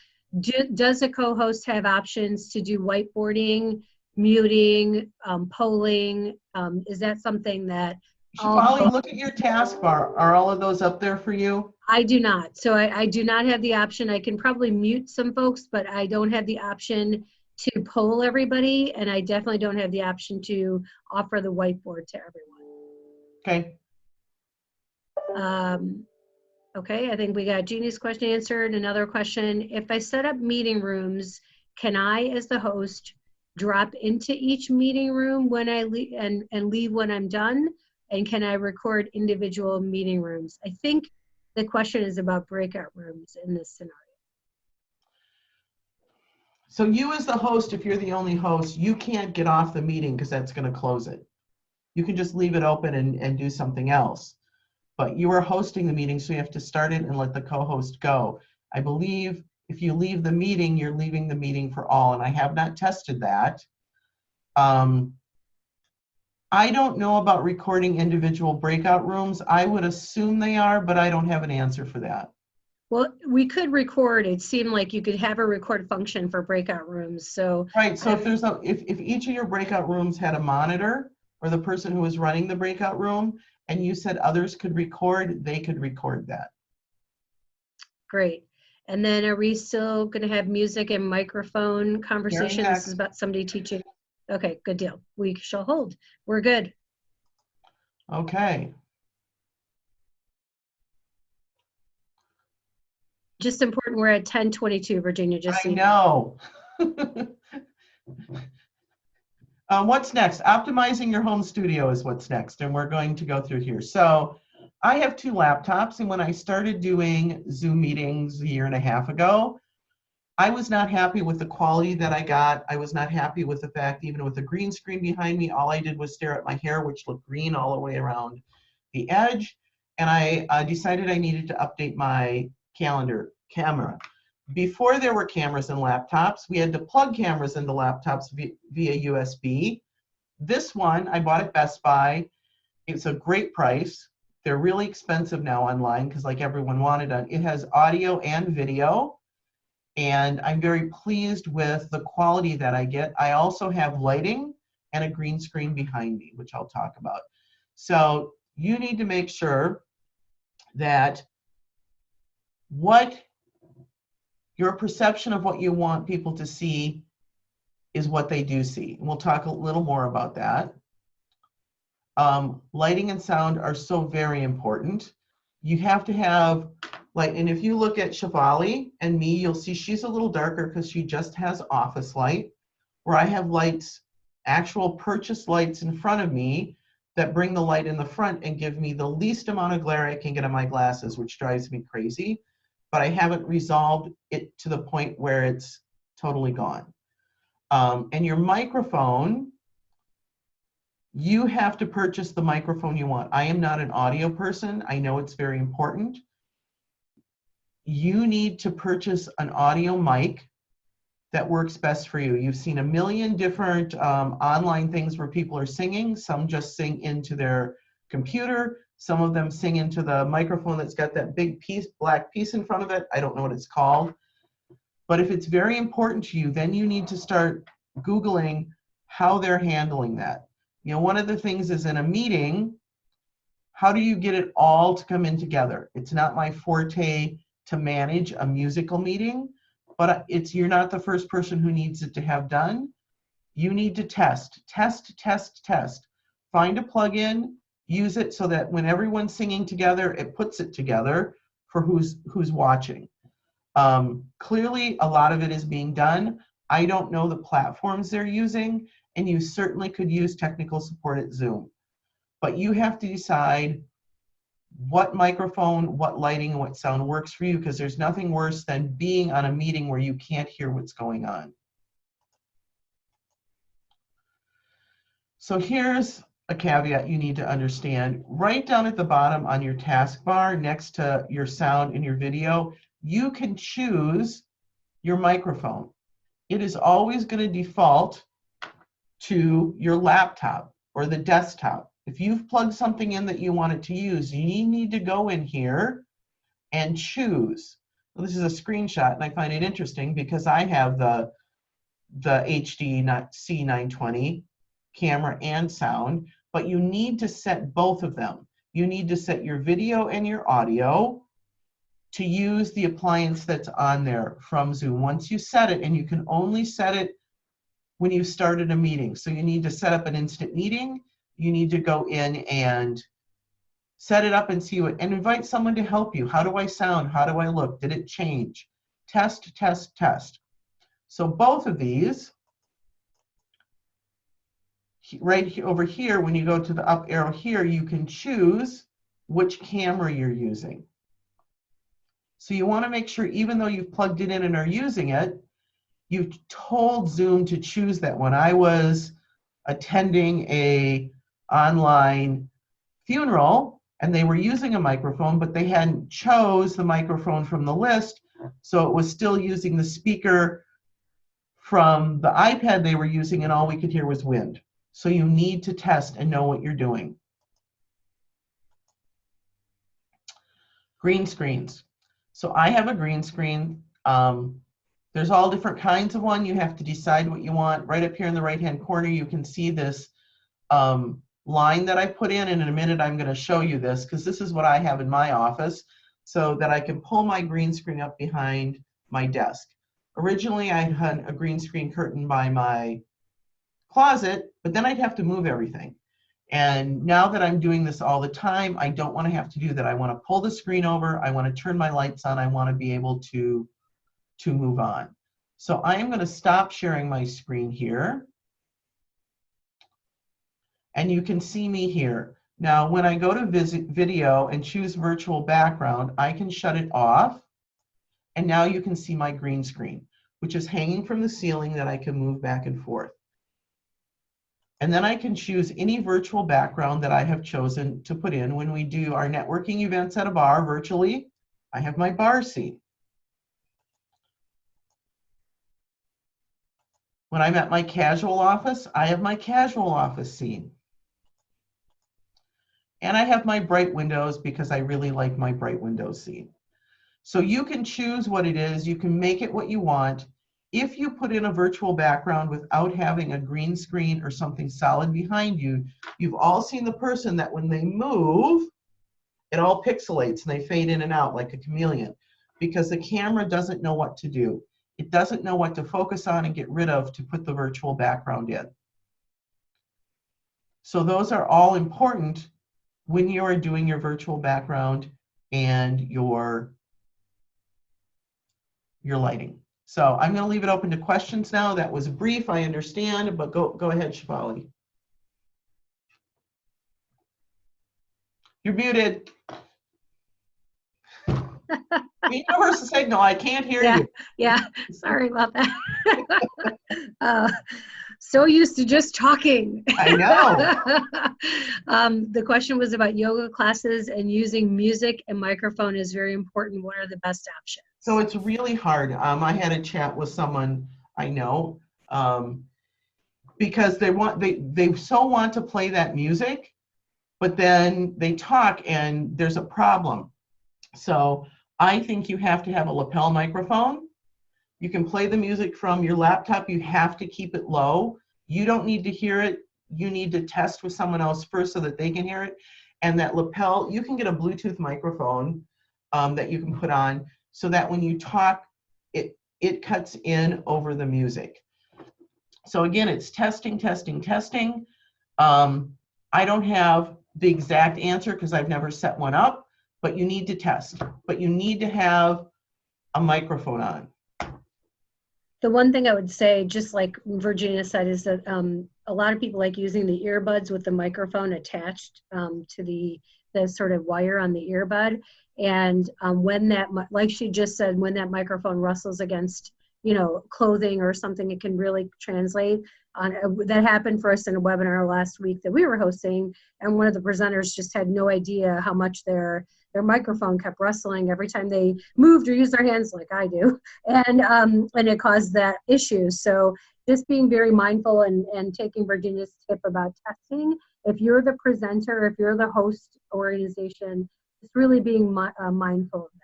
does a co-host have options to do whiteboarding, muting, polling? Is that something that Shefali, look at your taskbar. Are all of those up there for you? I do not. So I do not have the option. I can probably mute some folks, but I don't have the option to poll everybody, and I definitely don't have the option to offer the whiteboard to everyone. Okay. Okay, I think we got Jeannie's question answered. Another question, if I set up meeting rooms, can I, as the host, drop into each meeting room when I leave and leave when I'm done? And can I record individual meeting rooms? I think the question is about breakout rooms in this scenario. So you as the host, if you're the only host, you can't get off the meeting because that's going to close it. You can just leave it open and do something else. but you are hosting the meeting, so you have to start it and let the co-host go. I believe if you leave the meeting, you're leaving the meeting for all, and I have not tested that. I don't know about recording individual breakout rooms. I would assume they are, but I don't have an answer for that. Well, we could record. It seemed like you could have a record function for breakout rooms. So Right, so if each of your breakout rooms had a monitor, or the person who was running the breakout room, and you said others could record, they could record that. great. And then are we still going to have music and microphone conversation? This next. is about somebody teaching. Okay, good deal. We shall hold. We're good. Okay. Just important, we're at 10:22, Virginia, just so I you know. know. What's next? Optimizing your home studio is what's next, and we're going to go through here. So I have 2 laptops, and when I started doing Zoom meetings a year and a half ago, I was not happy with the quality that I got. I was not happy with the fact, even with the green screen behind me, all I did was stare at my hair, which looked green all the way around the edge. And I decided I needed to update my camera. Before there were cameras in laptops, we had to plug cameras into laptops via USB. This one, I bought at Best Buy. It's a great price. They're really expensive now online because like everyone wanted it. It has audio and video. And I'm very pleased with the quality that I get. I also have lighting and a green screen behind me, which I'll talk about. So you need to make sure that what your perception of what you want people to see is what they do see. And we'll talk a little more about that. Lighting and sound are so very important. You have to have light, and if you look at Shivali and me, you'll see she's a little darker because she just has office light, where I have lights, actual purchase lights in front of me that bring the light in the front and give me the least amount of glare I can get on my glasses, which drives me crazy. But I haven't resolved it to the point where it's totally gone. And your microphone, you have to purchase the microphone you want. I am not an audio person. I know it's very important. You need to purchase an audio mic that works best for you. You've seen a million different online things where people are singing. Some just sing into their computer. Some of them sing into the microphone that's got that big black piece in front of it. I don't know what it's called. But if it's very important to you, then you need to start Googling how they're handling that. You know, one of the things is in a meeting, how do you get it all to come in together? It's not my forte to manage a musical meeting, but you're not the first person who needs it to have done. You need to test. Find a plugin, use it so that when everyone's singing together, it puts it together for who's watching. Clearly, a lot of it is being done. I don't know the platforms they're using, and you certainly could use technical support at Zoom. But you have to decide what microphone, what lighting, and what sound works for you, because there's nothing worse than being on a meeting where you can't hear what's going on. So here's a caveat you need to understand. Right down at the bottom on your taskbar next to your sound and your video, you can choose your microphone. It is always going to default to your laptop or the desktop. If you've plugged something in that you want it to use, you need to go in here and choose. Well, this is a screenshot, and I find it interesting because I have the HD C920 camera and sound, but you need to set both of them. You need to set your video and your audio to use the appliance that's on there from Zoom. Once you set it, and you can only set it when you started a meeting. So you need to set up an instant meeting. You need to go in and set it up and see what, and invite someone to help you. How do I sound? How do I look? Did it change? Test. So both of these, right over here, when you go to the up arrow here, you can choose which camera you're using. So you want to make sure, even though you've plugged it in and are using it, you've told Zoom to choose that. When I was attending a online funeral, and they were using a microphone, but they hadn't chose the microphone from the list, so it was still using the speaker from the iPad they were using, and all we could hear was wind. So you need to test and know what you're doing. Green screens. So I have a green screen. There's all different kinds of one. You have to decide what you want. Right up here in the right-hand corner, you can see this line that I put in, and in a minute I'm going to show you this, because this is what I have in my office, so that I can pull my green screen up behind my desk. Originally, I had a green screen curtain by my closet, but then I'd have to move everything. And now that I'm doing this all the time, I don't want to have to do that. I want to pull the screen over. I want to turn my lights on. I want to be able to move on. So I am going to stop sharing my screen here. And you can see me here. Now, when I go to visit video and choose virtual background, I can shut it off. And now you can see my green screen, which is hanging from the ceiling that I can move back and forth. And then I can choose any virtual background that I have chosen to put in. When we do our networking events at a bar virtually, I have my bar scene. When I'm at my casual office, I have my casual office scene. And I have my bright windows because I really like my bright windows scene. So you can choose what it is. You can make it what you want. If you put in a virtual background without having a green screen or something solid behind you, you've all seen the person that when they move, it all pixelates and they fade in and out like a chameleon, because the camera doesn't know what to do. It doesn't know what to focus on and get rid of to put the virtual background in. So those are all important when you are doing your virtual background and your lighting. So I'm going to leave it open to questions now. That was brief, I understand, but go ahead, Shefali. You're muted. Universal signal, I can't hear you. Yeah, sorry about that. So used to just talking. I know. The question was about yoga classes, and using music and microphone is very important. What are the best options? So it's really hard. I had a chat with someone I know, because they so want to play that music, but then they talk and there's a problem. So I think you have to have a lapel microphone. You can play the music from your laptop. You have to keep it low. You don't need to hear it. You need to test with someone else first so that they can hear it. And that lapel, you can get a Bluetooth microphone that you can put on so that when you talk, it cuts in over the music. So again, it's testing, testing, testing. I don't have the exact answer because I've never set one up, but you need to test. But you need to have a microphone on. The one thing I would say, just like Virginia said, is that a lot of people like using the earbuds with the microphone attached to the sort of wire on the earbud. And when that, like she just said, when that microphone rustles against, clothing or something, it can really translate. That happened for us in a webinar last week that we were hosting, and one of the presenters just had no idea how much their microphone kept rustling every time they moved or used their hands, like I do, and it caused that issue. So just being very mindful and taking Virginia's tip about testing. If you're the presenter, if you're the host organization, just really being mindful of that.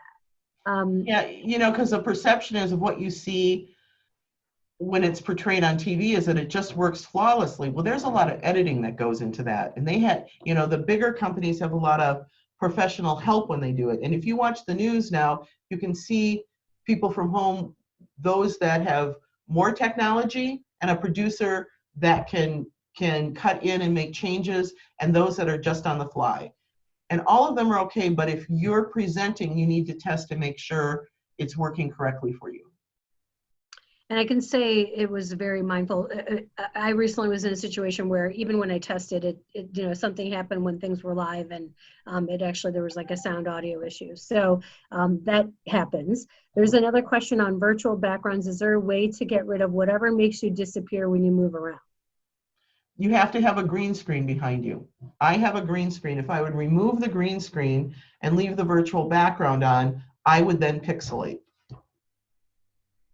Yeah, because the perception is of what you see when it's portrayed on TV is that it just works flawlessly. Well, there's a lot of editing that goes into that. And they had, the bigger companies have a lot of professional help when they do it. And if you watch the news now, you can see people from home, those that have more technology and a producer that can cut in and make changes, and those that are just on the fly. And all of them are okay, but if you're presenting, you need to test to make sure it's working correctly for you. And I can say it was very mindful. I recently was in a situation where even when I tested it, something happened when things were live, and there was like a sound audio issue. So that happens. There's another question on virtual backgrounds. Is there a way to get rid of whatever makes you disappear when you move around? you have to have a green screen behind you. I have a green screen. If I would remove the green screen and leave the virtual background on, I would then pixelate.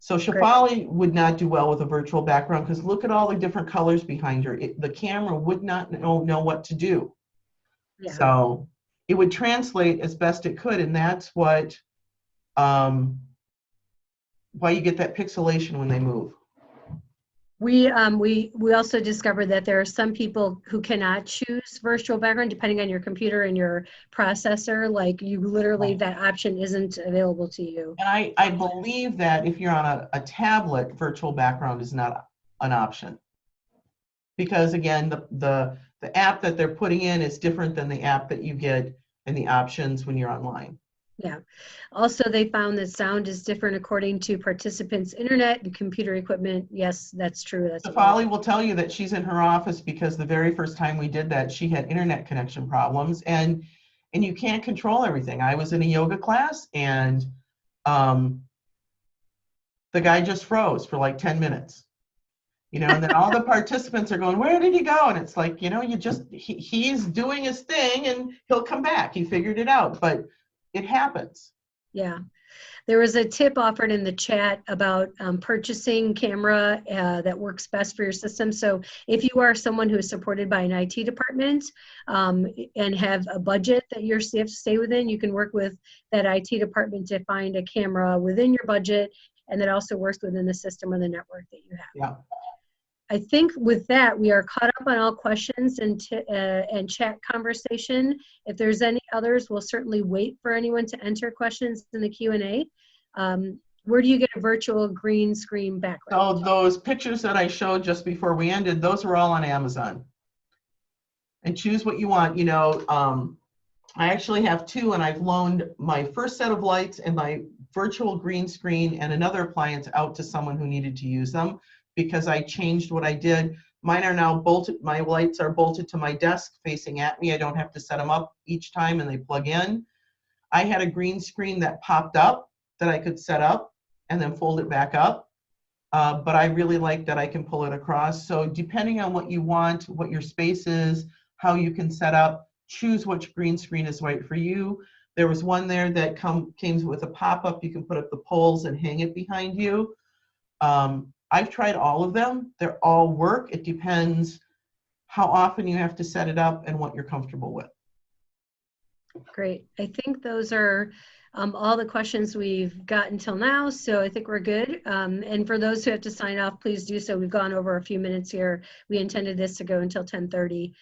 So Great. Shefali would not do well with a virtual background because look at all the different colors behind her. The camera would not know what to do. Yeah. So it would translate as best it could, and that's what why you get that pixelation when they move. We also discovered that there are some people who cannot choose virtual background depending on your computer and your processor. Like you literally, that option isn't available to you. And I believe that if you're on a tablet, virtual background is not an option. Because again, the app that they're putting in is different than the app that you get in the options when you're online. Yeah. Also, they found that sound is different according to participants' internet and computer equipment. Yes, that's true. That's Shefali will tell you that she's in her office because the very first time we did that, she had internet connection problems, and you can't control everything. I was in a yoga class, and the guy just froze for like 10 minutes. You know, and then all the participants are going, where did he go? And it's like, you know, he's doing his thing and he'll come back. He figured it out, but it happens. Yeah. There was a tip offered in the chat about purchasing camera that works best for your system. So if you are someone who is supported by an IT department and have a budget that you have to stay within, you can work with that IT department to find a camera within your budget, and that also works within the system or the network that you have. Yeah. I think with that, we are caught up on all questions and chat conversation. If there's any others, we'll certainly wait for anyone to enter questions in the Q&A. Where do you get a virtual green screen background? So those pictures that I showed just before we ended, those are all on Amazon. And choose what you want. You know, I actually have two, and I've loaned my first set of lights and my virtual green screen and another appliance out to someone who needed to use them, because I changed what I did. Mine are now bolted, my lights are bolted to my desk facing at me. I don't have to set them up each time and they plug in. I had a green screen that popped up that I could set up and then fold it back up. But I really like that I can pull it across. So depending on what you want, what your space is, how you can set up, choose which green screen is right for you. There was one there that came with a pop-up. You can put up the poles and hang it behind you. I've tried all of them. They're all work. It depends how often you have to set it up and what you're comfortable with. Great. I think those are all the questions we've got until now, so I think we're good. And for those who have to sign off, please do so. We've gone over a few minutes here. We intended this to go until 10:30.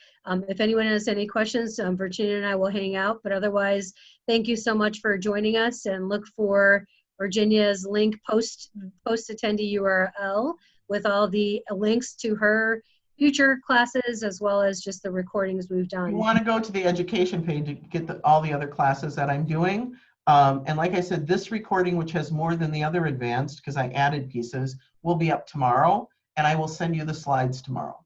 If anyone has any questions, Virginia and I will hang out, but otherwise, thank you so much for joining us, and look for Virginia's link post attendee URL with all the links to her future classes, as well as just the recordings we've done. You want to go to the education page to get all the other classes that I'm doing. And like I said, this recording, which has more than the other advanced, because I added pieces, will be up tomorrow, and I will send you the slides tomorrow.